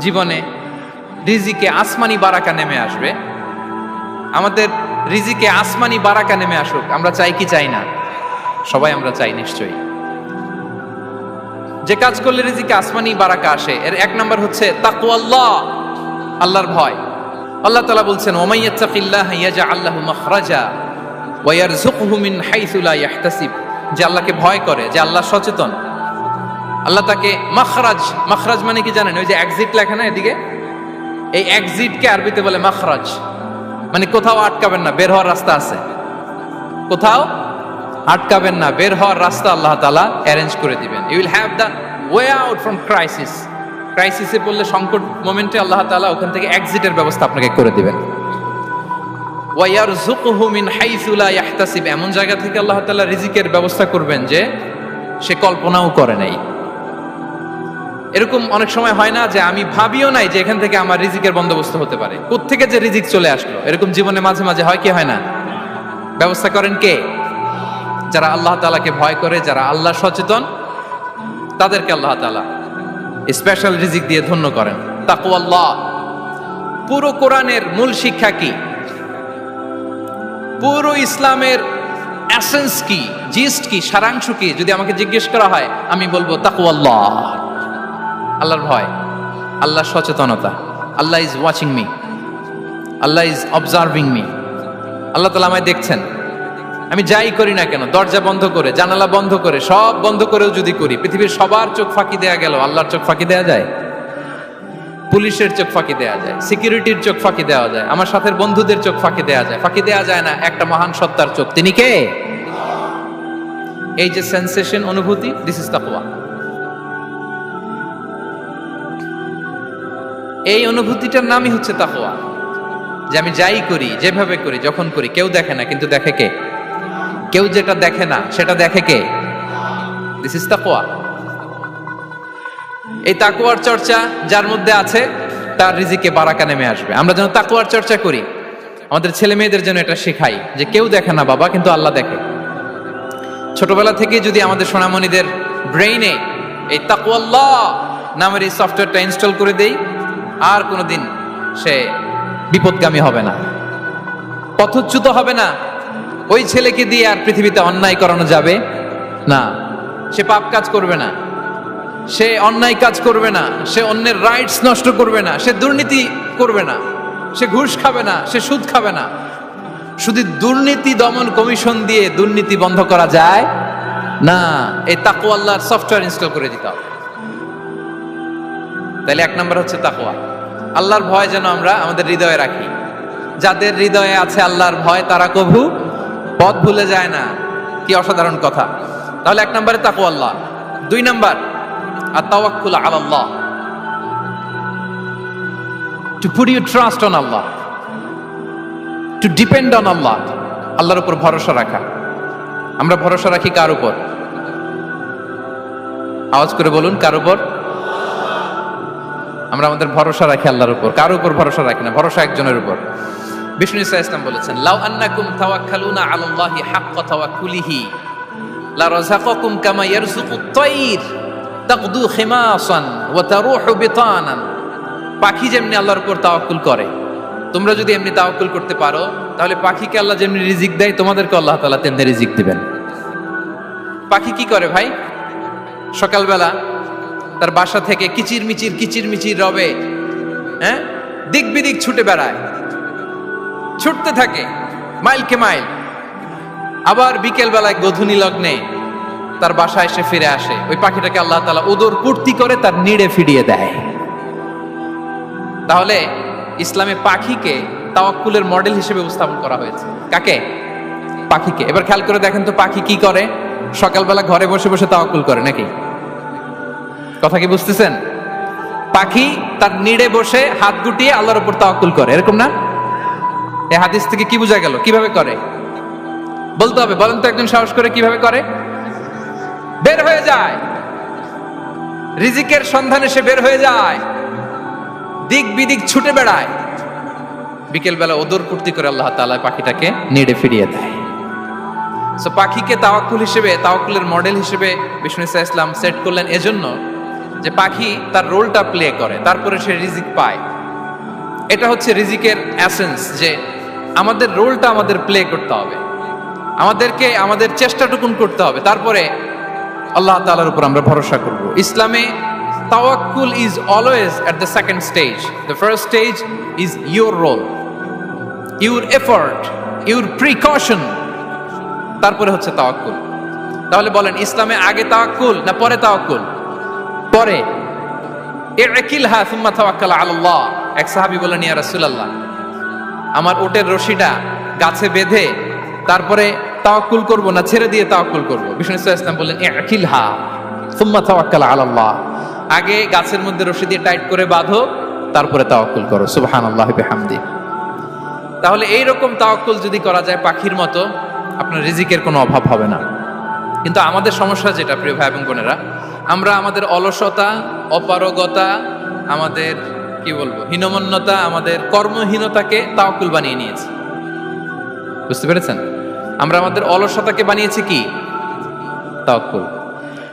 জীবনে রিজিকে আসমানি বারাকা নেমে আসবে, আমাদের রিজিকে আসমানি বারাকা নেমে আসুক, আমরা চাই কি চাই না? সবাই আমরা চাই নিশ্চয়ই। যে কাজ করলে রিজিকে আসমানি বারাকা আসে, এর 1 নাম্বার হচ্ছে তাকওয়াল্লাহ, আল্লাহর ভয়। আল্লাহ তাআলা বলছেন, ওয়া মাইয়াত্তাকিল্লাহা ইয়াজআল লাহু মাখরাজা ওয়া ইয়ারযুকহু মিন হাইসু লা ইয়াহতাসিব, যে আল্লাহকে ভয় করে, যে আল্লাহ সচেতন, আল্লাহ তাকে মাখরাজ, মাখরাজ মানে কি জানেন? ওই যে এক্সিট লেখা না এদিকে, এই এক্সিটকে আরবিতে বলে মাখরাজ, মানে কোথাও আটকাবেন না, বের হওয়ার রাস্তা আছে, কোথাও আটকাবেন না, বের হওয়ার রাস্তা আল্লাহ তাআলা অ্যারেঞ্জ করে দিবেন। You will have the way out from crisis. ক্রাইসিসে পড়লে, সংকট মোমেন্টে আল্লাহ তাআলা ওখান থেকে এক্সিটের ব্যবস্থা আপনাকে করে দিবেন। ওয়া ইয়ারযুকহু মিন হাইসু লা ইয়াহতাসিব, এমন জায়গা থেকে আল্লাহ তাআলা রিজিকের ব্যবস্থা করবেন যে সে কল্পনাও করে নাই। এরকম অনেক সময় হয় না যে আমি ভাবিও নাই যে এখান থেকে আমার রিজিকের বন্দোবস্ত হতে পারে, কোত্থেকে যে রিজিক চলে আসলো। এরকম জীবনে মাঝে মাঝে হয় কি হয় না? ব্যবস্থা করেন কে? যারা আল্লাহ তাআলাকে ভয় করে, যারা আল্লাহ সচেতন, তাদেরকে আল্লাহ তাআলা স্পেশাল রিজিক দিয়ে ধন্য করেন। তাকওয়াল্লাহ। পুরো কোরআনের মূল শিক্ষা কি? পুরো ইসলামের এসেন্স কি, জিস্ট কি, সারাংশ কি যদি আমাকে জিজ্ঞেস করা হয়, আমি বলবো তাকওয়াল্লাহ, আল্লাহর ভয়, আল্লাহর সচেতনতা। Allah is watching me, Allah is observing me. Allah তাআলা আমায় দেখছেন, আমি যাই করি না কেন, দরজা বন্ধ করে, জানালা বন্ধ করে, সব বন্ধ করেও যদি করি, পৃথিবীর সবার চোখ ফাঁকি দেয়া গেল, আল্লাহর চোখ ফাঁকি দেয়া যায়? পুলিশের চোখ ফাঁকি দেয়া যায়, সিকিউরিটির চোখ ফাঁকি দেওয়া যায়, আমার সাথে বন্ধুদের চোখ ফাঁকি দেয়া যায়, ফাঁকি দেয়া যায় না একটা মহান সত্তার চোখ। তিনি কে? এই যে সেন্সেশন, অনুভূতি, দিস ইজ তাকওয়া। এই অনুভূতিটার নামই হচ্ছে তাকওয়া, যে আমি যাই করি, যেভাবে করি, যখন করি, কেউ দেখে না, কিন্তু দেখে কে? কেউ যেটা দেখে না সেটা দেখে কে? দিস ইজ তাকওয়া। এই তাকওয়ার চর্চা যার মধ্যে আছে, তার রিজিকে বারাকা নেমে আসবে। আমরা যেন তাকওয়ার চর্চা করি, আমাদের ছেলে মেয়েদের জন্য এটা শেখাই যে কেউ দেখে না বাবা, কিন্তু আল্লাহ দেখে। ছোটবেলা থেকে যদি আমাদের সোনামণিদের ব্রেইনে এই তাকওয়াল্লাহ নামের এই সফটওয়্যারটা ইনস্টল করে দেই, আর কোনোদিন সে বিপদগামী হবে না, পথচ্যুত হবে না। ওই ছেলেকে দিয়ে আর পৃথিবীতে অন্যায় করানো যাবে না, সে পাপ কাজ করবে না, সে অন্যায় কাজ করবে না, সে অন্যের রাইটস নষ্ট করবে না, সে দুর্নীতি করবে না, সে ঘুষ খাবে না, সে সুদ খাবে না। শুধু দুর্নীতি দমন কমিশন দিয়ে দুর্নীতি বন্ধ করা যায় না, এই তাকওয়া আল্লাহর সফটওয়্যার ইনস্টল করে দিতে হবে। তাইলে এক নম্বর হচ্ছে তাকওয়া। আল্লাহর ভয় যেন আমরা আমাদের হৃদয়ে রাখি। যাদের হৃদয়ে আছে আল্লাহর ভয়, তারা কভু পথ ভুলে যায় না। কি অসাধারণ কথা! তাহলে এক নম্বরে তাকওয়া আল্লাহ। দুই নম্বর আত-তাওয়াক্কুল আলাল্লাহ, to put your trust on Allah, to depend on Allah, আল্লাহর উপর ভরসা রাখা। আমরা ভরসা রাখি কার উপর? আওয়াজ করে বলুন, কার উপর? আমরা আমাদের ভরসা রাখি আল্লাহর উপর, কার উপর ভরসা রাখি না, ভরসা একজনের উপর। বিষ্ণু ইসা ইসলাম বলেছেন, লাউ আন্নাকুম তাওয়াক্কালুনা আলাল্লাহি হাক্কা তাওয়াক্কুলিহি লা রাযাকাকুম কামা ইয়ারযুকুত তায়র তাকদু খিমাসান ওয়া তারুহু বিতানান। পাখি যেমনি আল্লাহর উপর তাওয়াক্কুল করে, তোমরা যদি এমনি তাওয়াক্কুল করতে পারো, তাহলে পাখিকে আল্লাহ যেমনি রিজিক দেয়, তোমাদেরকে আল্লাহ তাআলা তেমনি রিজিক দিবেন। পাখি কি করে ভাই? সকালবেলা তার বাসা থেকে কিচিরমিচির রবে, হ্যাঁ, দিক বিদিক ছুটে বেড়ায়, ছুটতে থাকে মাইলকে মাইল। আবার বিকেল বেলায় গোধূলি লগ্নে তার বাসায় এসে ফিরে আসে। ওই পাখিটাকে আল্লাহ তাআলা উদর পূর্তি করে তার নিড়ে ফিরিয়ে দেয়। তাহলে ইসলামে পাখিকে তাওয়াক্কুলের মডেল হিসেবে উপস্থাপন করা হয়েছে। কাকে? পাখিকে। এবার খেয়াল করে দেখেন তো, পাখি কি করে? সকালবেলা ঘরে বসে বসে তাওয়াক্কুল করে নাকি? কথা কি বুঝতেছেন? পাখি তার নিড়ে বসে হাত গুটিয়ে আল্লাহর উপর তাওয়াক্কুল করে, এরকম না? এই হাদিস থেকে কি বোঝা গেল? কিভাবে করে বলতে হবে, বলেন তো একজন সাহস করে কিভাবে করে? বের হয়ে যায়, রিজিকের সন্ধানে সে বের হয়ে যায়, দিক বিদিক ছুটে বেড়ায়, বিকেল বেলা ওদর পূর্তি করে আল্লাহ তাআলা পাখিটাকে নিড়ে ফিরিয়ে দেয়। সো পাখিকে তাওয়াক্কুল হিসেবে, তাওয়াক্কুলের মডেল হিসেবে বিষ্ণু ইসা ইসলাম সেট করলেন এজন্য যে পাখি তার রোলটা প্লে করে, তারপরে সে রিজিক পায়। এটা হচ্ছে রিজিকের এসেন্স, যে আমাদের রোলটা আমাদের প্লে করতে হবে, আমাদেরকে আমাদের চেষ্টাটুকুন করতে হবে, তারপরে আল্লাহ তাআলার উপর আমরা ভরসা করব। ইসলামে তাওয়াক্কুল is always at the second stage. The first stage is your role, your effort, your precaution, তারপরে হচ্ছে তাওয়াক্কুল। তাহলে বলেন, ইসলামে আগে তাওয়াক্কুল না পরে তাওয়াক্কুল? পরে। ইকিলহা সুম্মা তাওয়াক্কাল আলাল্লাহ। এক সাহাবী বলেন, ইয়া রাসূলুল্লাহ, আমার উটের রশিটা গাছে বেঁধে তারপরে তাওয়াক্কুল করব না ছেড়ে দিয়ে তাওয়াক্কুল করব? বিষ্ণু সাল্লাল্লাহু আলাইহি ওয়াসাল্লাম বললেন, ইকিলহা সুম্মা তাওয়াক্কাল আলাল্লাহ। আগে গাছের মধ্যে রশি দিয়ে টাইট করে বাঁধো, তারপরে তাওয়াক্কুল করো। সুবহানাল্লাহি বিহামদি। তাহলে এইরকম তাওয়াক্কুল যদি করা যায় পাখির মতো, আপনার রিজিকের কোনো অভাব হবে না। কিন্তু আমাদের সমস্যা যেটা, প্রিয় ভাই এবং বোনেরা, আমরা আমাদের অলসতা, অপারগতা, আমাদের কি বলবো হীনমন্যতা, আমাদের কর্মহীনতাকে তাওয়াক্কুল বানিয়ে নিয়েছি। বুঝতে পেরেছেন? আমরা আমাদের অলসতাকে বানিয়েছি কি? তাওয়াক্কুল।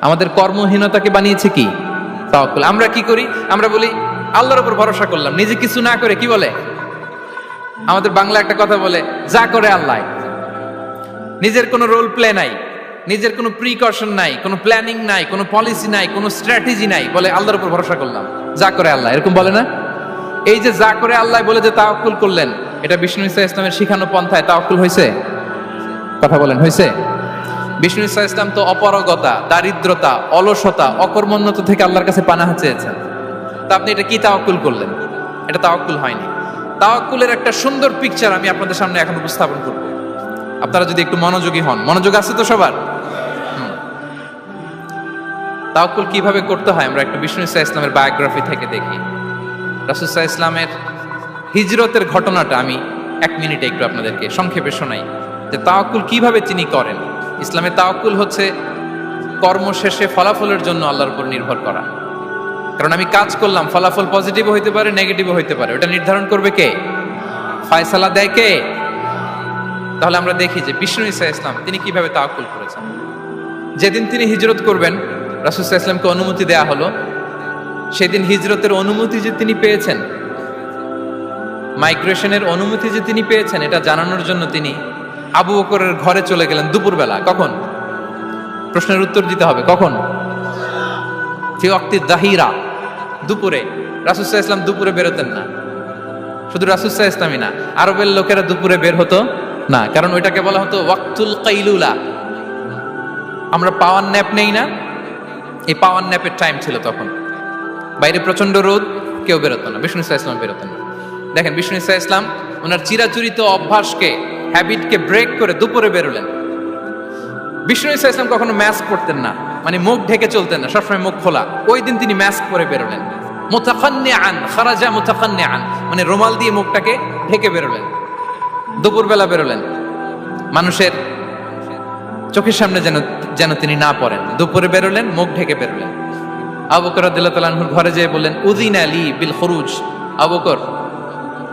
আমাদের কর্মহীনতাকে বানিয়েছি কি? তাওয়াক্কুল। আমরা কি করি? আমরা বলি আল্লাহর উপর ভরসা করলাম, নিজে কিছু না করে। কি বলে আমাদের বাংলা একটা কথা বলে, যা করে আল্লাহ। নিজের কোনো রোল প্লে নাই, নিজের কোনো প্রিকশন নাই, কোনো প্ল্যানিং নাই, কোনো পলিসি নাই, কোনো স্ট্র্যাটেজি নাই, বলে আল্লাহর উপর ভরসা করলাম, যা করে আল্লাহ। এরকম বলে না? এই যে যা করে আল্লাহ বলে যে তাওয়াক্কুল করলেন, এটা বিষ্ণু ঈসা ইসলামের শিখানো পন্থায় তাওয়াক্কুল হয়েছে? কথা বলেন, হয়েছে? বিষ্ণু ঈসা ইসলাম তো অপারগতা, দারিদ্রতা, অলসতা, অকর্মণ্যতা থেকে আল্লাহর কাছে পানাহ চেয়েছেন। তা আপনি এটা কি তাওয়াক্কুল করলেন? এটা তাওয়াক্কুল হয়নি। তাওয়াক্কুলের একটা সুন্দর পিকচার আমি আপনাদের সামনে এখন উপস্থাপন করব, আপনারা যদি একটু মনোযোগী হন। মনোযোগ আছে তো সবার? তাওয়াক্কুল কিভাবে করতে হয় আমরা একটু বিষ্ণু ঈসা ইসলামের বায়োগ্রাফি থেকে দেখি। রাসূল সাল্লাল্লাহু আলাইহি ইসলামের হিজরতের ঘটনাটা আমি 1 মিনিটে একটু আপনাদেরকে সংক্ষেপে শোনাই, যে তাওয়াক্কুল কিভাবে তিনি করেন। ইসলামে তাওয়াক্কুল হচ্ছে কর্ম শেষে ফলাফলের জন্য আল্লাহর উপর নির্ভর করা। কারণ আমি কাজ করলাম, ফলাফল পজিটিভও হইতে পারে, নেগেটিভও হইতে পারে, ওটা নির্ধারণ করবে কে? ফয়সালা দেয় কে? তাহলে আমরা দেখি যে বিষ্ণু ঈসা ইসলাম তিনি কিভাবে তাওয়াক্কুল করেছেন। যেদিন তিনি হিজরত করবেন, রাসূল সাল্লাল্লাহু আলাইহি ওয়াসাল্লামকে অনুমতি দেয়া হলো, সেদিন হিজরতের অনুমতি যে তিনি পেয়েছেন, মাইগ্রেশনের অনুমতি যে তিনি পেয়েছেন, এটা জানানোর জন্য তিনি আবু বকরের ঘরে চলে গেলেন দুপুরবেলা। কখন? প্রশ্নের উত্তর দিতে হবে, কখন? ফি ওয়াক্তি যাহিরা, দুপুরে। রাসূল সাল্লাল্লাহু আলাইহি ওয়াসাল্লাম দুপুরে বেরোতেন না। শুধু রাসূল সাল্লাল্লাহু আলাইহি ওয়াসাল্লামই না, আরবের লোকেরা দুপুরে বের হতো না, কারণ ওইটাকে বলা হতো ওয়াক্তুল কাইলুলা। আমরা পাওয়ার ন্যাপ নেই না, এই পাওয়ার ন্যাপের টাইম ছিল তখন। বাইরে প্রচন্ড রোদ, কেউ বেরোতো না, বিষ্ণু ঈসা ইসলাম বেরোতেন না। দেখেন, বিষ্ণু ঈসা ইসলাম ওনার চিরাচরিত অভ্যাসকে, হ্যাবিটকে ব্রেক করে দুপুরে বেরোলেন। বিষ্ণু ঈসা ইসলাম কখনো মাস্ক পরতেন না, মানে মুখ ঢেকে চলতেন না, সবসময় মুখ খোলা। ওই দিন তিনি মাস্ক পরে বেরোলেন। মুতাকান্নিআন, খারাজা মুতাকান্নিআন, মানে রুমাল দিয়ে মুখটাকে ঢেকে বেরোলেন। দুপুরবেলা বেরোলেন, মানুষের চোখের সামনে যেন তিনি না পড়েন। দুপুরে বেরোলেন, মুখ ঢেকে বেরোলেন। আবু বকর রাদিয়াল্লাহু তাআলা আনহুর ঘরে যেয়ে বললেন, উযিনা লি বিল খুরুজ। আবু বকর,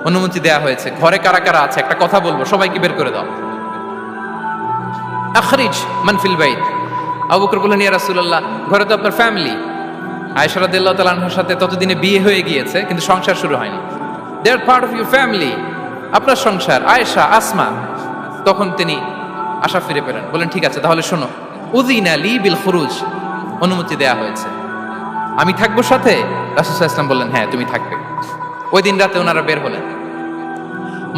অনুমতি দেয়া হয়েছে, ঘরে কারা কারা আছে একটা কথা বলবো, সবাইকে বের করে দাও। আখরিজ মান ফিল বাইত। আবু বকর বললেন, ইয়া রাসূলুল্লাহ, ঘরে তো আপনার ফ্যামিলি। আয়েশা রাদিয়াল্লাহু তাআলা আনহার সাথে ততদিনে বিয়ে হয়ে গিয়েছে, কিন্তু সংসার শুরু হয়নি। দে আর পার্ট অফ ইউর ফ্যামিলি, আপনার সংসার, আয়েশা, আসমা। তখন তিনি আশা ফিরে পেলেন, বলেন ঠিক আছে, তাহলে শোনো, উযিনা লি বিল খুরুজ, অনুমতি দেয়া হয়েছে, আমি থাকবো সাথে? রাসূল সাল্লাল্লাহু আলাইহি ওয়াসাল্লাম বললেন, হ্যাঁ তুমি থাকবে। ওই দিন রাতে ওনারা বের হলেন।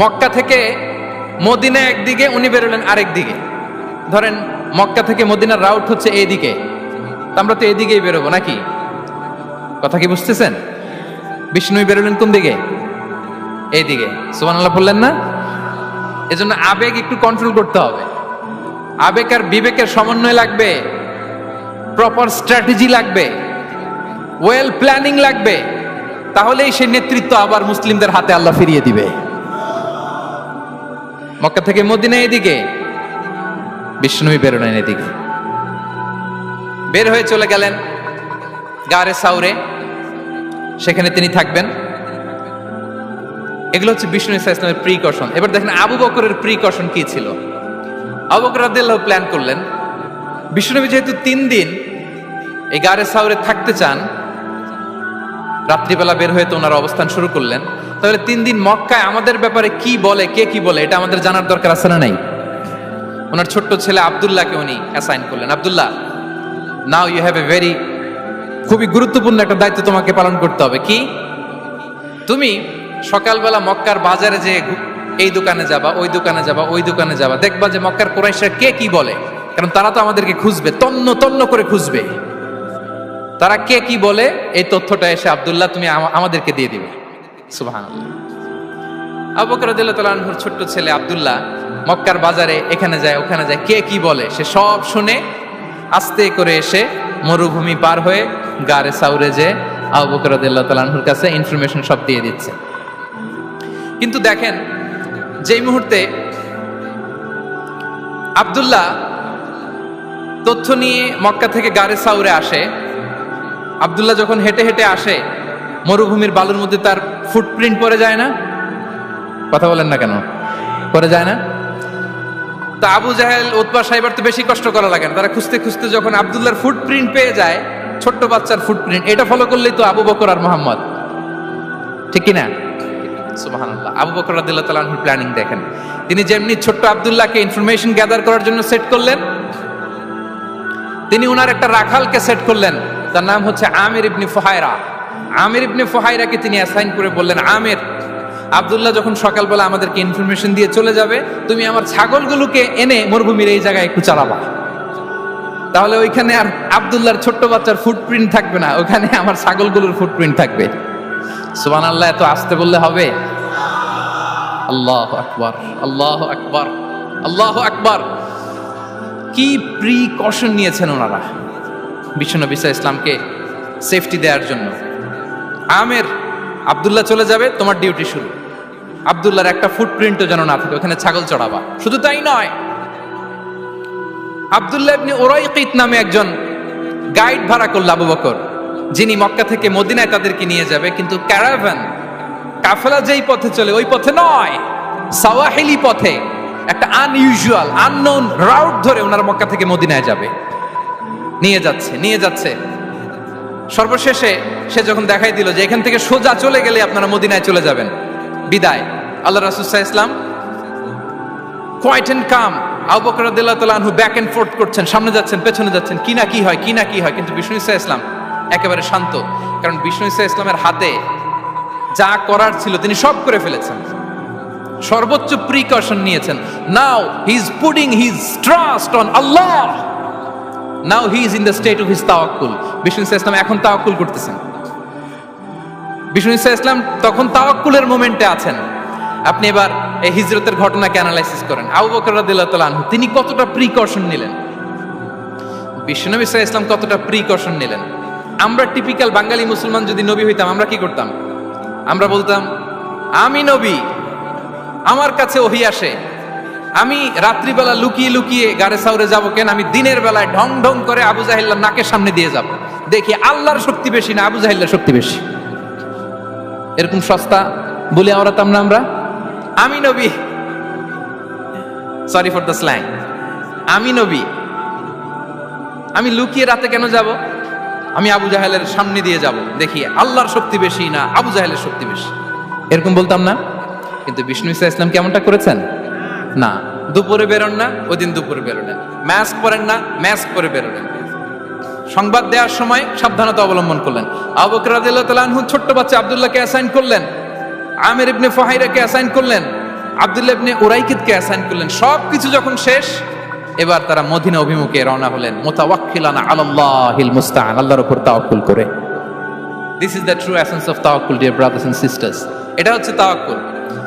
মক্কা থেকে মদিনা একদিকে, উনি বেরোলেন আরেক দিকে। ধরেন মক্কা থেকে মদিনার রাউট হচ্ছে এইদিকে, আমরা তো এইদিকেই বেরোবো নাকি? কথা কি বুঝতেছেন? বিষ্ণু বেরোলেন কোন দিকে? এইদিকে। সুবহানাল্লাহ বললেন না? এজন্য আবেগ একটু কন্ট্রোল করতে হবে। আবেগ আর বিবেকের সমন্বয় লাগবে, প্রপার স্ট্র্যাটেজি লাগবে, ওয়েল প্ল্যানিং লাগবে। তাহলেই সেই নেতৃত্ব আবার মুসলিমদের হাতে আল্লাহ ফিরিয়ে দিবে। মক্কা থেকে মদিনা এদিকে, বিষ্ণু বেরোলেন এদিকে। বের হয়ে চলে গেলেন গারে সাউরে, সেখানে তিনি থাকবেন। এগুলো হচ্ছে বিষ্ণু ঈসা ইসলামের প্রিকশন। এবার দেখেন আবু বকরের প্রিকশন কি ছিল। আবু বকর রাদিয়াল্লাহু প্ল্যান করলেন, বিষ্ণুনবী যেহেতু 3 দিন এই গারে সাউরে থাকতে চান, রাত্রিবেলা বের হয়ে তো ওনার অবস্থান শুরু করলেন, তাহলে 3 দিন মক্কায় আমাদের ব্যাপারে কি বলে, কে কি বলে, এটা আমাদের জানার দরকার আছে না নাই? ওনার ছোট্ট ছেলে আব্দুল্লাহকে উনি অ্যাসাইন করলেন। আব্দুল্লাহ, now you have a very, খুবই গুরুত্বপূর্ণ একটা দায়িত্ব তোমাকে পালন করতে হবে। কি? তুমি সকালবেলা মক্কার বাজারে যে এই দোকানে যাবা, ওই দোকানে যাবা, ওই দোকানে যাবা, দেখবা যে মক্কার কুরাইশরা কে কি বলে, কারণ তারা তো আমাদেরকে খুঁজবে, তন্ন তন্ন করে খুঁজবে। তারা কে কি বলে এই তথ্যটা এসে আব্দুল্লাহ তুমি আমাদেরকে দিয়ে দিবে। সুবহানাল্লাহ। আবু বকর রাদিয়াল্লাহু তাআলা আনহুর ছোট্ট ছেলে আব্দুল্লাহ মক্কার বাজারে এখানে যায় ওখানে যায়, কে কি বলে সে সব শুনে আস্তে করে এসে মরুভূমি পার হয়ে গারে সাউরে যে আবু বকর রাদিয়াল্লাহু তাআলা আনহুর কাছে ইনফরমেশন সব দিয়ে দিচ্ছে। কিন্তু দেখেন, যেই মুহূর্তে আব্দুল্লাহ তথ্য নিয়ে মক্কা থেকে গারে সাউরে আসে, আব্দুল্লাহ যখন হেঁটে হেঁটে আসে মরুভূমির বালুর মধ্যে তার ফুটপ্রিন্ট পড়ে যায় না? কথা বলেন না কেন? পড়ে যায় না? তা আবু জাহেল, উতবা সাহেবার তো বেশি কষ্ট করা লাগে না, তারা খুঁজতে খুঁজতে যখন আব্দুল্লাহর ফুটপ্রিন্ট পেয়ে যায়, ছোট্ট বাচ্চার ফুটপ্রিন্ট, এটা ফলো করলেই তো আবু বকর আর মোহাম্মদ, ঠিক কিনা? সুবহানাল্লাহ। আবু বকর রাদিয়াল্লাহু তাআলা আনহুর প্ল্যানিং দেখেন, তিনি যেমনি ছোট্ট আব্দুল্লাহকে ইনফরমেশন গ্যাদার করার জন্য সেট করলেন, তিনি উনার একটা রাখালকে সেট করলেন, তার নাম হচ্ছে আমির ইবনে ফুহায়রা। আমির ইবনে ফুহায়রাকে তিনি অ্যাসাইন করে বললেন, আমির, আব্দুল্লাহ যখন সকালবেলা আমাদেরকে ইনফরমেশন দিয়ে চলে যাবে, তুমি আমার ছাগলগুলোকে এনে মরুভূমির এই জায়গায় একটু চালাবা, তাহলে ওইখানে আর আব্দুল্লাহর ছোট্ট বাচ্চার ফুটপ্রিন্ট থাকবে না, ওখানে আমার ছাগলগুলোর ফুটপ্রিন্ট থাকবে। সুবহানাল্লাহ। এত আসতে বললে হবে? আল্লাহু আকবার, আল্লাহু আকবার, আল্লাহু আকবার। কি প্রিকশন নিয়েছেন ওনারা বিশ্বনবী সাল্লাল্লাহু আলাইহি ইসলামকে সেফটি দেওয়ার জন্য। আমের, আব্দুল্লাহ চলে যাবে, তোমার ডিউটি শুরু, আব্দুল্লাহর একটা ফুটপ্রিন্টও যেন না থাকে, ওখানে ছাগল চড়াবা। শুধু তাই নয়, আব্দুল্লাহ ইবনে উরাইকিত নামে একজন গাইড ভাড়া করল আবু বকর, যিনি মক্কা থেকে মদিনায় তাদেরকে নিয়ে যাবে, কিন্তু ক্যারাভান, কাফেলা যেই পথে চলে ওই পথে নয়, সাওয়াহিলি পথে, একটা আনইউজুয়াল আননোন রাউট ধরে ওনারা মক্কা থেকে মদিনায় যাবে। নিয়ে যাচ্ছে সর্বশেষে সে যখন দেখাই দিল যে এখান থেকে সোজা চলে গেলে আপনারা মদিনায় চলে যাবেন, বিদায়। আল্লাহ রাসূল সাল্লাল্লাহু আলাইহি ওয়াসাল্লাম কোয়াইট এন্ড কাম, আবু বকর রাদিয়াল্লাহু তাআলা আনহু ব্যাক এন্ড ফোর্থ করছেন, সামনে যাচ্ছেন পেছনে যাচ্ছেন, কি না কি হয়, কিন্তু বিষ্ণু সাল্লাল্লাহু আলাইহি ওয়াসাল্লাম একেবারে শান্ত, কারণ বিষ্ণু সাল্লাল্লাহু আলাইহি ওয়াসাল্লামের হাতে যা করার ছিল তিনি সব করে ফেলেছেন, সর্বোচ্চ প্রিকশন নিয়েছেন। Now he is putting his trust on Allah, now he is in the state of his তাওয়াক্কুল। বিষ্ণু সাল্লাল্লাহু আলাইহি ওয়াসাল্লাম এখন তাওয়াক্কুল করতেছেন, বিষ্ণু সাল্লাল্লাহু আলাইহি ওয়াসাল্লাম তখন তাওয়াক্কুলের মোমেন্টে আছেন। আপনি এবার এই হিজরতের ঘটনাকে অ্যানালাইসিস করেন, আবু বকর রাদিয়াল্লাহু তাআলা আনহু তিনি কতটা প্রিকশন নিলেন, বিশ্বনবী সাল্লাল্লাহু আলাইহি ওয়াসাল্লাম কতটা প্রিকশন নিলেন। আমরা টিপিক্যাল বাঙালি মুসলমান যদি নবী হইতাম, আমরা কি করতাম? আমরা বলতাম, আমি নবী, আমার কাছে ওহী আসে, আমি রাত্রিবেলা লুকিয়ে লুকিয়ে গারে সাউরে যাব কেন, আমি দিনের বেলায় ঢং ঢং করে আবু জাহেলের নাকের সামনে দিয়ে যাব, দেখি আল্লাহর শক্তি বেশি না আবু জাহেলের শক্তি বেশি। এরকম সস্তা বলে আওড়াতাম না আমরা? আমি নবী, সরি ফর দ্য স্ল্যাং, আমি নবী, আমি লুকিয়ে রাতে কেন যাব, আমি আবু জাহেলের সামনে দিয়ে যাব, দেখি আল্লাহর শক্তি বেশি না আবু জাহেলের শক্তি বেশি, এরকম বলতাম না? কিন্তু বিষ্ণু সাল্লাল্লাহু আলাইহি ওয়াসাল্লাম কেমনটা করেছেন? না, দুপুরে বেরোন না, ওই দিন দুপুরে বেরোলেন, মাস্ক পরেন না, মাস্ক পরে বেরোলেন, সংবাদ দেওয়ার সময় সাবধানতা অবলম্বন করলেন। আবু বকর রাদিয়াল্লাহু তাআলা আনহু ছোট্ট বাচ্চা আব্দুল্লাহকে অ্যাসাইন করলেন, আমির ইবনে ফুহাইরাকে অ্যাসাইন করলেন, আব্দুল্লাহ ইবনে উরাইকিতকে অ্যাসাইন করলেন। সবকিছু যখন শেষ, এবার তারা মদিনা অভিমুখে রওনা হলেন, মুতাওয়াক্কিলানা আলাল্লাহিল মুস্তাআন, আল্লাহর উপর তাওয়াক্কুল করে। This is the true essence of তাওয়াক্কুল, ডিয়ার ব্রাদার্স এন্ড সিস্টার্স। এটা হচ্ছে তাওয়াক্কুল।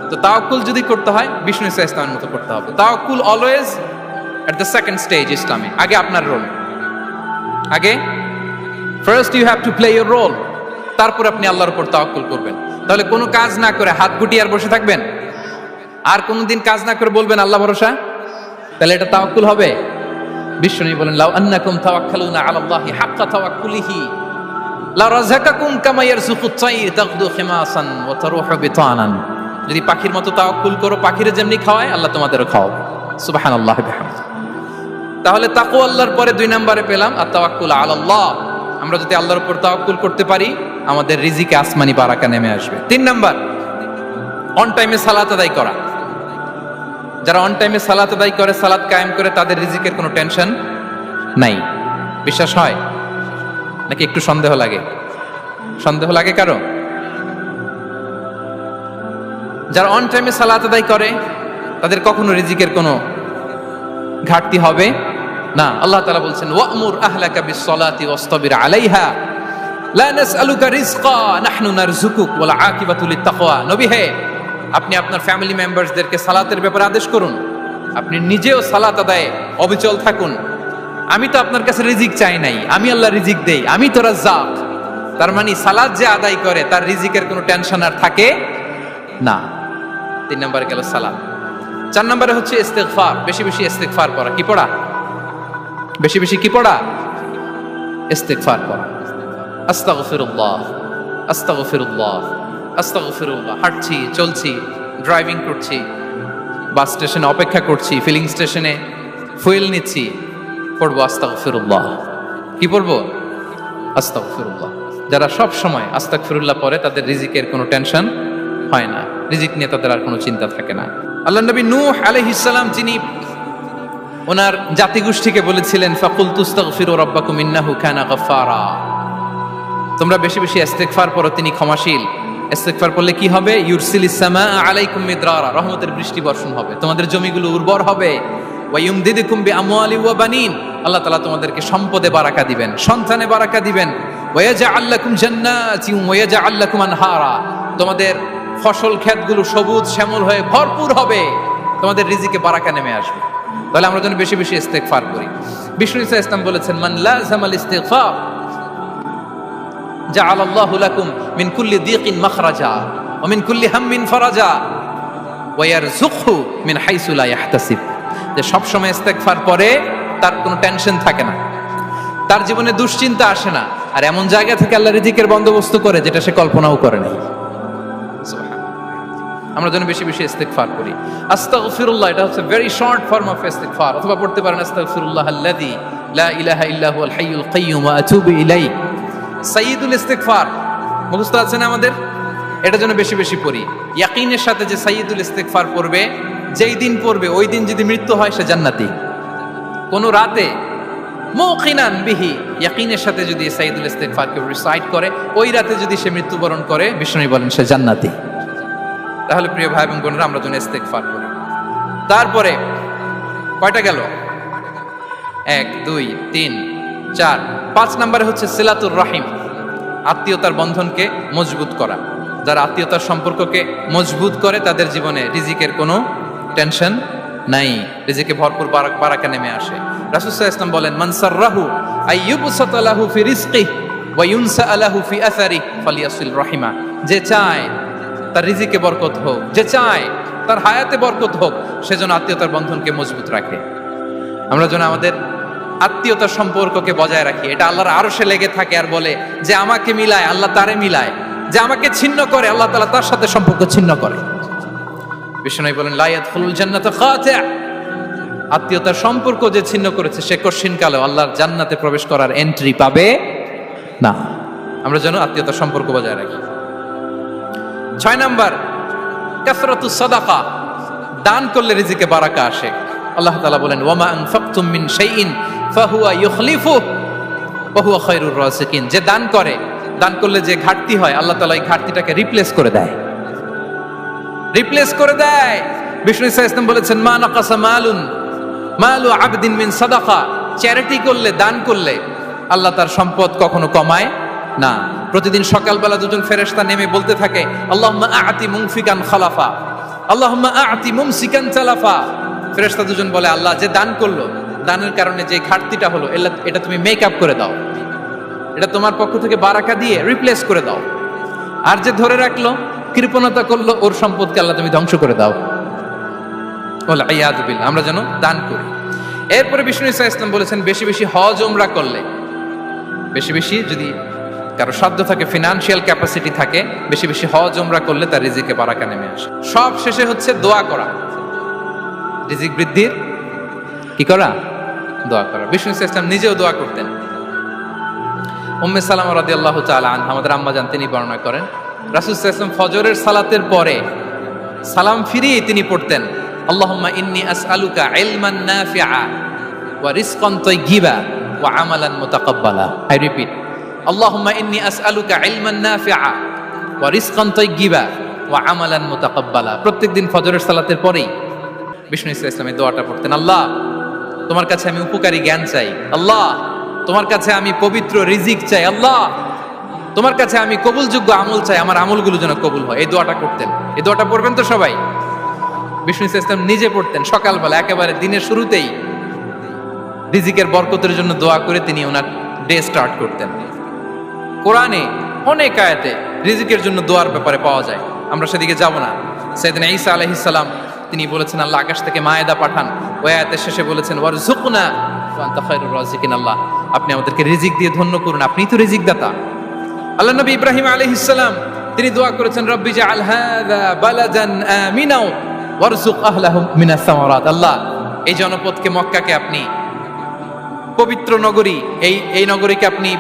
তো তাওয়াক্কুল যদি করতে হয় বিষ্ণু সাল্লাল্লাহু আলাইহি ওয়াসাল্লামের মতো করতে হবে। তাওয়াক্কুল always at the second stage ইসলামে। আগে আপনার রোল, আগে first you have to play your role, তারপর আপনি আল্লাহর উপর তাওয়াক্কুল করবেন। তাহলে কোনো কাজ না করে হাত গুটিয়ে আর বসে থাকবেন, আর কোনোদিন কাজ না করে বলবেন আল্লাহ ভরসা, তাহলে এটা তাওয়াক্কুল হবে? বিশ্বনবী বলেন, লাউ আন্নাকুম তাওয়াক্কালুনা আলাল্লাহি হাক্কা তাওয়াক্কুলিহি লা রাযাকাকুম কামা ইয়ারযুকুত তায়র তাগদু খিমাসান ওয়া তারুহু বিতানান। যদি পাখির মতো তাওয়াক্কুল করো, পাখিরে যেমনি খাওয়ায় আল্লাহ তোমাদেরও খাওয়াবে। সুবহানাল্লাহি ওয়া বিহামদিহি। তাহলে তাকওয়া আল্লাহর পরে 2 নম্বরে পেলাম আত-তাওয়াক্কুল আলাল্লাহ। আমরা যদি আল্লাহর উপর তাওয়াক্কুল করতে পারি, আমাদের রিজিকে আসমানি বারাকা নেমে আসবে। 3 নাম্বার, অন টাইমে সালাত আদায় করা। যারা অন টাইমে সালাত আদায় করে, সালাত কায়েম করে, তাদের রিজিকের কোনো টেনশন নাই। বিশ্বাস হয় নাকি একটু সন্দেহ লাগে? সন্দেহ লাগে কারো? যারা অন টাইমে সালাত আদায় করে তাদের কখনো রিজিকের কোনো ঘাটতি হবে না। আল্লাহ তাআলা বলছেন ওয়া'মুর আহলাকা বিস-সালাতি ওয়াসতাবির আলাইহা লা নাসআলুকা রিজকা নাহনু নারযুকুক ওয়াল আকিবাতু লিত-তাকওয়া। নবী হে, আপনি আপনার ফ্যামিলি মেম্বারসদেরকে সালাতের ব্যাপারে আদেশ করুন, আপনি নিজেও সালাত আদায়ে অবিচল থাকুন। আমি তো আপনার কাছে রিজিক চাই নাই, আমি আল্লাহ রিজিক দেই, আমি তো রাজ্জাক। তার মানে সালাত যে আদায় করে তার রিজিকের কোনো টেনশন আর থাকে না। 3 নম্বরে গেল সালাত। 4 নম্বরে হচ্ছে ইস্তিগফার, বেশি বেশি ইস্তিগফার করা। কি পড়া? বেশি বেশি কি পড়া? ইস্তিগফার করা। আস্তাগফিরুল্লাহ, আস্তাগফিরুল্লাহ, আস্তাগফিরুল্লাহ। হাঁটছি, চলছি, ড্রাইভিং করছি, বাস স্টেশনে অপেক্ষা করছি, ফিলিং স্টেশনে ফুয়েল নিচ্ছি, পড়বো আস্তাগফিরুল্লাহ। কি পড়বো? আস্তাগফিরুল্লাহ। যারা সব সময় আস্তাগফিরুল্লাহ পড়ে তাদের রিজিকের কোনো টেনশন হয় না, রিজিক নিয়ে তাদের আর কোনো চিন্তা থাকে না। আল্লাহ নবী নূহ আলাইহিস সালাম যিনি ওনার জাতিগোষ্ঠীকে বলেছিলেন ফাকুলতু আস্তাগফিরু রাব্বাকুম ইন্নাহু কানা গাফফারা, তোমরা বেশি বেশি ইস্তিগফার পড়ো, তিনি ক্ষমাশীল। ইস্তিগফার পড়লে কি হবে? ইউরসিলিস সামা আলাইকুম মিদরারা, রহমতের বৃষ্টি বর্ষণ হবে, তোমাদের জমিগুলো উর্বর হবে। ওয়া ইউমদিদুকুম বিআমওয়ালি ওয়া বানিন, আল্লাহ তাআলা তোমাদেরকে সম্পদে বারাকা দিবেন, সন্তানে বারাকা দিবেন। ওয়া ইয়াজআল লাকুম জান্নাতিন ওয়া ইয়াজআল লাকুম আনহারা, তোমাদের ফসল ক্ষেতগুলো সবুজ শ্যামল হয়ে ভরপুর হবে, তোমাদের রিজিকে বারাকা নেমে আসবে। তাহলে আমরা যেন বেশি বেশি ইস্তিগফার করি। বিষ্ণু ইসা ইসলাম বলেছেন মান লাযামাল ইস্তিগফার জাআলাল্লাহু লাকুম মিন কুল্লি দিকিন মাখরাজা ওয়া মিন কুল্লি হাম্মিন ফারাজা ওয়া ইয়ারযুকহু মিন হাইসু লা ইয়াহতাসিব। যে সব সময় ইস্তিগফার পড়ে তার কোনো টেনশন থাকে না, তার জীবনে দুশ্চিন্তা আসে না, আর এমন জায়গা থেকে আল্লাহ রিজিকের বন্দোবস্ত করে যেটা সে কল্পনাও করে নাই। আমরা যেন বেশি বেশি ইস্তিগফার করি। আস্তাগফিরুল্লাহ, এটা হচ্ছে ভেরি শর্ট ফর্ম অফ ইস্তিগফার। অথবা পড়তে পারেন আস্তাগফিরুল্লাহ আল্লাযী লা ইলাহা ইল্লা হুয়াল হাইয়ুল কাইয়্যুম ওয়া আতুবু ইলাইহি। সাইয়্যিদুল ইস্তিগফার মুখস্থ আছে না আমাদের? এটা যেন বেশি বেশি পড়ি। ইয়াকিনের সাথে যে সাইয়্যিদুল ইস্তিগফার পড়বে, যেই দিন পড়বে ওই দিন যদি মৃত্যু হয় সে জান্নাতি। কোন রাতে মুকিনান বিহি, ইয়াকিনের সাথে যদি সাইয়্যিদুল ইস্তিগফারকে রিসাইট করে, ওই রাতে যদি সে মৃত্যুবরণ করে, বিষ্ণু বলেন সে জান্নাতি। তাহলে প্রিয় ভাই এবং বোনেরা, আমরা যেন ইস্তিগফার করি। তারপরে কয়টা গেল? 1 2 3 4 5 নম্বরে হচ্ছে সিলাতুর রাহিম, আত্মীয়তার বন্ধনকে মজবুত করা। যারা আত্মীয়তার সম্পর্ককে মজবুত করে তাদের জীবনে রিজিকের কোনো টেনশন নাই, রিজিকে ভরপুর বারাকা নেমে আসে। রাসূল সাল্লাল্লাহু আলাইহি ওয়াসাল্লাম বলেন মান সাররাহু আইয়ুবসাতা লাহু ফি রিজকিহি ওয়া ইউনসা লাহু ফি আসারিহি ফালিয়াসিল রাহিমা। যে চায় তার রিজিকে বরকত হোক, যে চায় তার হায়াতে বরকত হোক, সেজন্য আত্মীয়তার বন্ধনকে মজবুত রাখে। আমরা যেন আমাদের আত্মীয়তার সম্পর্ককে বজায় রাখি। এটা আল্লাহর আরশে লেগে থাকে আর বলে যে আমাকে মিলায় আল্লাহ তারে মিলায়, যে আমাকে ছিন্ন করে আল্লাহ তাআলা তার সাথে সম্পর্ক ছিন্ন করে। বিষ্ণু বলেন লা ইয়াদখুলুল জান্নাতা খাতি', আত্মীয়তার সম্পর্ক যে ছিন্ন করেছে সে কশিনকালেও আল্লাহর জান্নাতে প্রবেশ করার এন্ট্রি পাবে না। আমরা যেন আত্মীয়তার সম্পর্ক বজায় রাখি। 6 নাম্বার কাসরাতুস সাদাকা, দান করলে রিজিকে বারাকা আসে। আল্লাহ তাআলা বলেন ওয়ামা আনফাকতুম মিন শাইইন ফাহুয়া ইউখলিফুহু ওয়া হুয়া খায়রুর রাযিকিন। যে দান করে, দান করলে যে ঘাটতি হয় আল্লাহ তাআলা এই ঘাটতিটাকে রিপ্লেস করে দেয়, রিপ্লেস করে দেয়। বিষ্ণু ইসা ইসলাম বলেছেন মা নাকাসা মালু আবদিন মিন সাদাকা, চ্যারিটি করলে, দান করলে আল্লাহ তার সম্পদ কখনো কমায় না। প্রতিদিন সকালবেলা দুজন ফেরেশতা নেমে বলতে থাকে আল্লাহুম্মা আ'তি মুনফিকান খালাফা, আল্লাহুম্মা আ'তি মুমসিকান তালাফা। ফেরেশতা দুজন বলে আল্লাহ, যে দান করলো, দানের কারণে যে ঘাটতিটা হলো এটা তুমি মেক আপ করে দাও, এটা তোমার পক্ষ থেকে বারাকা দিয়ে রিপ্লেস করে দাও। আর যে ধরে রাখলো, কৃপণতা করলো, ওর সম্পদকে আল্লাহ তুমি ধ্বংস করে দাও। ওয়াল ইয়াদু বিল্লাহ। আমরা যেন দান করি। এরপরে বিষ্ণু ইসা ইসলাম বলেছেন বেশি বেশি হজ উমরা করলে, বেশি বেশি যদি কারো সাধ্য থাকে, ফিনান্সিয়াল ক্যাপাসিটি থাকে, বেশি বেশি হজ উমরা করলে তার রিজিকে বারাকা নেমে আসে। সব শেষে হচ্ছে দোয়া করা, রিজিক বৃদ্ধির কি করা? দোয়া করা। বিষ্ণু ইসলাম নিজেও দোয়া করতেন। উম্মে সালামা রাদিয়াল্লাহু তাআলা আনহা, আমাদের আম্মা জান, তিনি বর্ণনা করেন রাসূল সাল্লাল্লাহু আলাইহি ওয়াসাল্লাম ফজরের সালাতের পরে সালাম ফিরিয়ে তিনি পড়তেন আল্লাহুম্মা ইন্নী আসআলুকা ইলমান নাফিআ ওয়া রিজকান তাইয়্যিবা ওয়া আমালান মুতাকাব্বালা। আই রিপিট, আল্লাহুম্মা ইন্নী আসআলুকা ইলমান নাফিআ ওয়া রিজকান তাইয়্যিবা ওয়া আমালান মুতাকাব্বালা। প্রত্যেকদিন ফজরের সালাতের পরেই বিষ্ণু ইসলাম এই দোয়াটা পড়তেন, আল্লাহ তোমার কাছে আমি উপকারী জ্ঞান চাই, আল্লাহ তোমার কাছে আমি পবিত্র রিজিক চাই, আল্লাহ তোমার কাছে আমি কবুলযোগ্য আমল চাই, আমার আমলগুলো যেন কবুল হয়। এই দোয়াটা করতেন। এই দোয়াটা পড়বেন তো সবাই। বিষ্ণু ইসলাম নিজে পড়তেন সকালবেলা, একেবারে দিনের শুরুতেই রিজিকের বরকতের জন্য দোয়া করে তিনি ওনার ডে স্টার্ট করতেন। কোরআনে অনেক আয়াতে রিজিকের জন্য দোয়ার ব্যাপারে পাওয়া যায়, আমরা সেদিকে যাব না। সাইয়েদনা ঈসা আলাইহিস সালাম তিনি বলেছেন আল্লাহ আকাশ থেকে মায়েদা পাঠান, ওই আয়াতের শেষে বলেছেন ওয়ারযুকনা ওয়া আনতা খায়রুর রাযিকিন, আল্লাহ আপনি আমাদেরকে রিজিক দিয়ে ধন্য করুন, আপনিই তো রিজিক দাতা। আল্লাহ নবী ইব্রাহিম আলাইহিস সালাম তিনি দোয়া করেছেন রব্বি জাআল হাযা বালাদান আমিনা ওয়ারযুক আহলাহু মিনাস সামারাত, আল্লাহ এই জনপদকে মক্কাকে আপনি পবিত্র নগরী, এই নগরীকে আপনি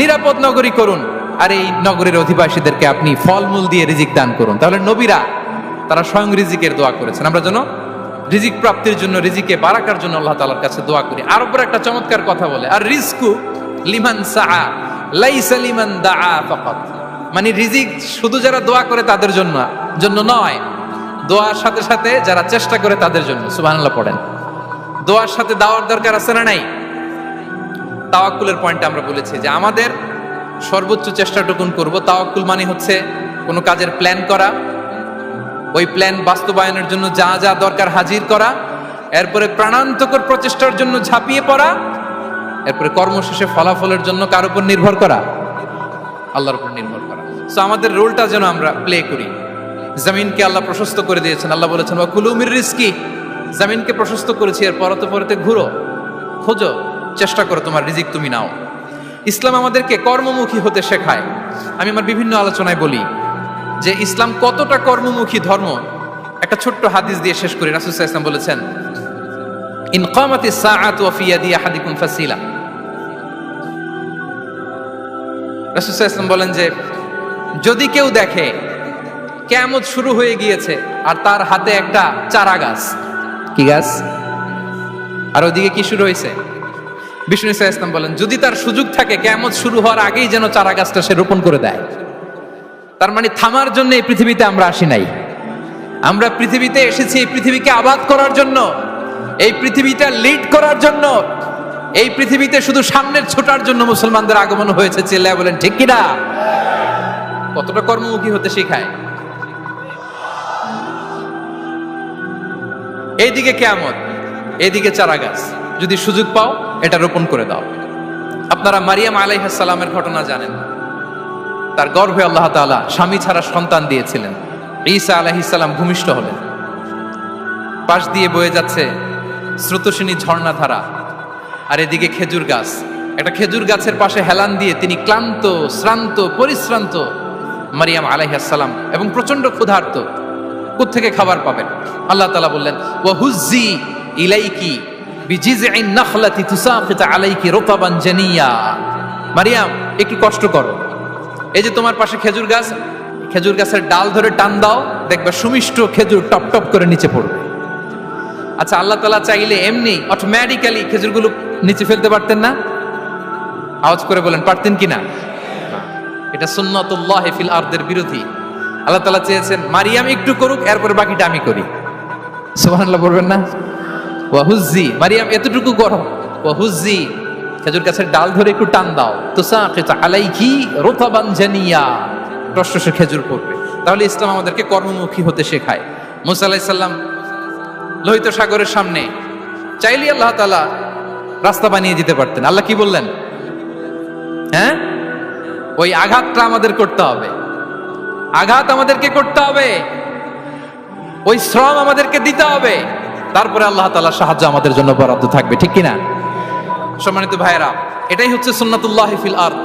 নিরাপদ নগরী করুন, আর এই নগরীর অধিবাসীদেরকে আপনি ফলমূল দিয়ে রিজিক দান করুন। তাহলে নবীরা তারা স্বয়ং রিজিকের দোয়া করেছেন। আমরা যেন রিজিক প্রাপ্তির জন্য, রিজিকে বারাকার জন্য আল্লাহ তাআলার কাছে দোয়া করি। আর উপর একটা চমৎকার কথা বলে, আর রিজকু লিমান সাআ লাইসা লিমান দাআ ফাকাত, মানে রিজিক শুধু যারা দোয়া করে তাদের জন্য নয়, দোয়ার সাথে সাথে যারা চেষ্টা করে তাদের জন্য। সুবহানাল্লাহ পড়েন। দোয়ার সাথে দাওয়ার দরকার আছে না নাই? তাওয়াক্কুলের পয়েন্টে আমরা বলেছি যে আমাদের সর্বোচ্চ চেষ্টাটুকুন করব। তাওয়াক্কুল মানে হচ্ছে কোনো কাজের প্ল্যান করা, ওই প্ল্যান বাস্তবায়নের জন্য যা যা দরকার হাজির করা, এরপরে প্রাণান্তকর প্রচেষ্টার জন্য ঝাঁপিয়ে পড়া, এরপরে কর্মশেষে ফলাফলের জন্য কার উপর নির্ভর করা? আল্লাহর উপর নির্ভর করা। সো আমাদের রোলটা যেন আমরা প্লে করি। জমিনকে আল্লাহ প্রশস্ত করে দিয়েছেন, আল্লাহ বলেছেন ওয়া কুলু মির রিজকি, জমিনকে প্রশস্ত করেছি, এর পরতে পরতে ঘুরো, খোঁজো, চেষ্টা করো তোমার রিজিক তুমি নাও। ইসলাম আমাদেরকে কর্মমুখী হতে শেখায়। আমি আমার বিভিন্ন আলোচনায় বলি যে ইসলাম কতটা কর্মমুখী ধর্ম। একটা ছোট্ট হাদিস দিয়ে শেষ করি। রাসূল সাল্লাল্লাহু আলাইহি ওয়াসাল্লাম বলেছেন ইন কামাতিস সাআতু ওয়া ফি ইয়াদি আহাদিকুম ফাসিলা। রাসূল সাল্লাল্লাহু আলাইহি ওয়াসাল্লাম বলেন যে যদি কেউ দেখে কিয়ামত শুরু হয়ে গিয়েছে আর তার হাতে একটা চারা গাছ, কি গাছ? আর ওদিকে কি শুরু হয়েছে? বিষ্ণু ইসলাম বলেন যদি তার সুযোগ থাকে কিয়ামত শুরু হওয়ার আগেই যেন চারা গাছটা সে রোপণ করে দেয়। তার মানে থামার জন্য এই পৃথিবীতে আমরা আসি নাই। আমরা পৃথিবীতে এসেছি এই পৃথিবীকে আবাদ করার জন্য, এই পৃথিবীটা লিড করার জন্য। এই পৃথিবীতে শুধু সামনের ছোটার জন্য মুসলমানদের আগমন হয়েছে। চিল্লায় বলেন ঠিক কিনা? কতটা কর্মমুখী হতে শেখায়। এইদিকে কিয়ামত, এইদিকে চারা গাছ, যদি সুযোগ পাও এটা রোপণ করে দাও। আপনারা মারিয়াম আলাইহিস সালামের ঘটনা জানেন। তার গর্ভে আল্লাহ তাআলা স্বামী ছাড়া সন্তান দিয়েছিলেন। ঈসা আলাইহিস সালাম ভূমিষ্ঠ হলেন। পাশ দিয়ে বয়ে যাচ্ছে স্রোতস্বিনী ঝর্ণাধারা, আর এদিকে খেজুর গাছ। একটা খেজুর গাছের পাশে হেলান দিয়ে তিনি ক্লান্ত, শ্রান্ত, পরিশ্রান্ত মারিয়াম আলাইহিস সালাম, এবং প্রচন্ড ক্ষুধার্ত। কোত্থেকে খাবার পাবেন? আল্লাহ তাআলা বললেন ওয়া হুজ্জি ইলাইকি বিজিযইন নাখলাতি তুসাকিত আলাইকি রুতাবান জানিয়া। মারিয়াম একটু কষ্ট করো, এই যে তোমার পাশে খেজুর গাছ, খেজুর গাছের ডাল ধরে টান দাও, দেখবে সুমিষ্ট খেজুর টপ টপ করে নিচে পড়বে। আচ্ছা, আল্লাহ তাআলা চাইলে এমনি অটোমেটিক্যালি খেজুরগুলো নিচে ফেলতে পারতেন না? আওয়াজ করে বলেন পারতেন কিনা? এটা সুন্নাতুল্লাহ ফিল আরদের বিরোধী। আল্লাহ তাআলা চেয়েছেন মারিয়াম একটু করুক, এরপর বাকিটা আমি করি। সুবহানাল্লাহ বলবেন না? ওয়া হুজ্জি, মারিয়াম এতটুকু করো, ওয়া হুজ্জি খেজুর গাছের ডাল ধরে একটু টান দাও, তুসাকিত আলাইকি রুতাবান জানিয়া, টসটসে খেজুর পড়বে। তাহলে ইসলাম আমাদেরকে কর্মমুখী হতে শেখায়। মুসা আলাইহিস সালাম লোহিত সাগরের সামনে চাইলে আল্লাহ তাআলা রাস্তা বানিয়ে দিতে পারতেন। আল্লাহ কি বললেন? হ্যাঁ, ওই আঘাতটা আমাদের করতে হবে, আঘাত আমাদেরকে করতে হবে, ওই শ্রম আমাদেরকে দিতে হবে, তারপরে আল্লাহ তাআলার সাহায্য আমাদের জন্য বরাদ্দ থাকবে। ঠিক কিনা? সম্মানিত ভাইয়েরা, এটাই হচ্ছে সুন্নাতুল্লাহ ফিল আরদ।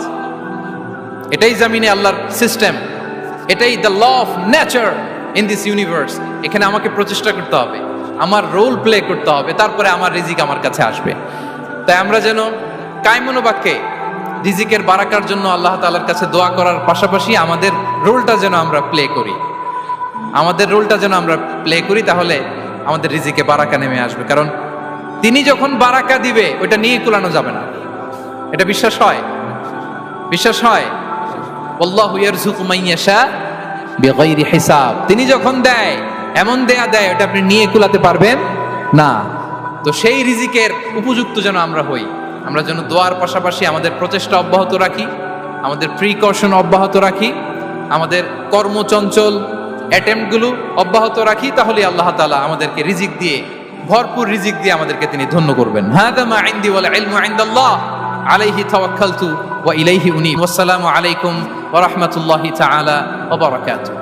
এটাই জমিনে আল্লাহর সিস্টেম, এটাই the law of nature in this universe. এখানে আমাকে প্রচেষ্টা করতে হবে, আমার রোল প্লে করতে হবে, তারপরে আমার রিজিক আমার কাছে আসবে। তাই আমরা যেন কায়মনোবাক্যে রিজিকের বারাকার জন্য আল্লাহ তাআলার কাছে দোয়া করার পাশাপাশি আমাদের রোলটা যেন আমরা প্লে করি, আমাদের রোলটা যেন আমরা প্লে করি, তাহলে আমাদের রিজিকে বারাকা নেমে আসবে। কারণ তিনি যখন বারাকা দিবে ওইটা নিয়ে কুলানো যাবে না। এটা বিশ্বাস হয়? বিশ্বাস হয়? আল্লাহু ইয়ারযুকু মান ইয়াশা বিগাইরি হিসাব। তিনি যখন দেয় এমন দেয়া দেয় ওটা আপনি নিয়ে কুলাতে পারবেন না। তো সেই রিজিকের উপযুক্ত যেন আমরা হই, আমরা যেন দোয়ার পাশাপাশি আমাদের প্রচেষ্টা অব্যাহত রাখি, আমাদের প্রিকশন অব্যাহত রাখি, আমাদের কর্মচঞ্চল অ্যাটেম্পটগুলো অব্যাহত রাখি, তাহলে আল্লাহ তাআলা আমাদেরকে রিজিক দিয়ে, ভরপুর রিজিক দিয়ে আমাদেরকে তিনি ধন্য করবেন। হাদা মা ইনদি ওয়াল ইলমু ইনদাল্লাহ আলাইহি তাওয়াক্কালতু ওয়া ইলাইহি উনীব। ওয়াসসালামু আলাইকুম ওয়া রাহমাতুল্লাহি তাআলা ওয়া বারাকাতুহু।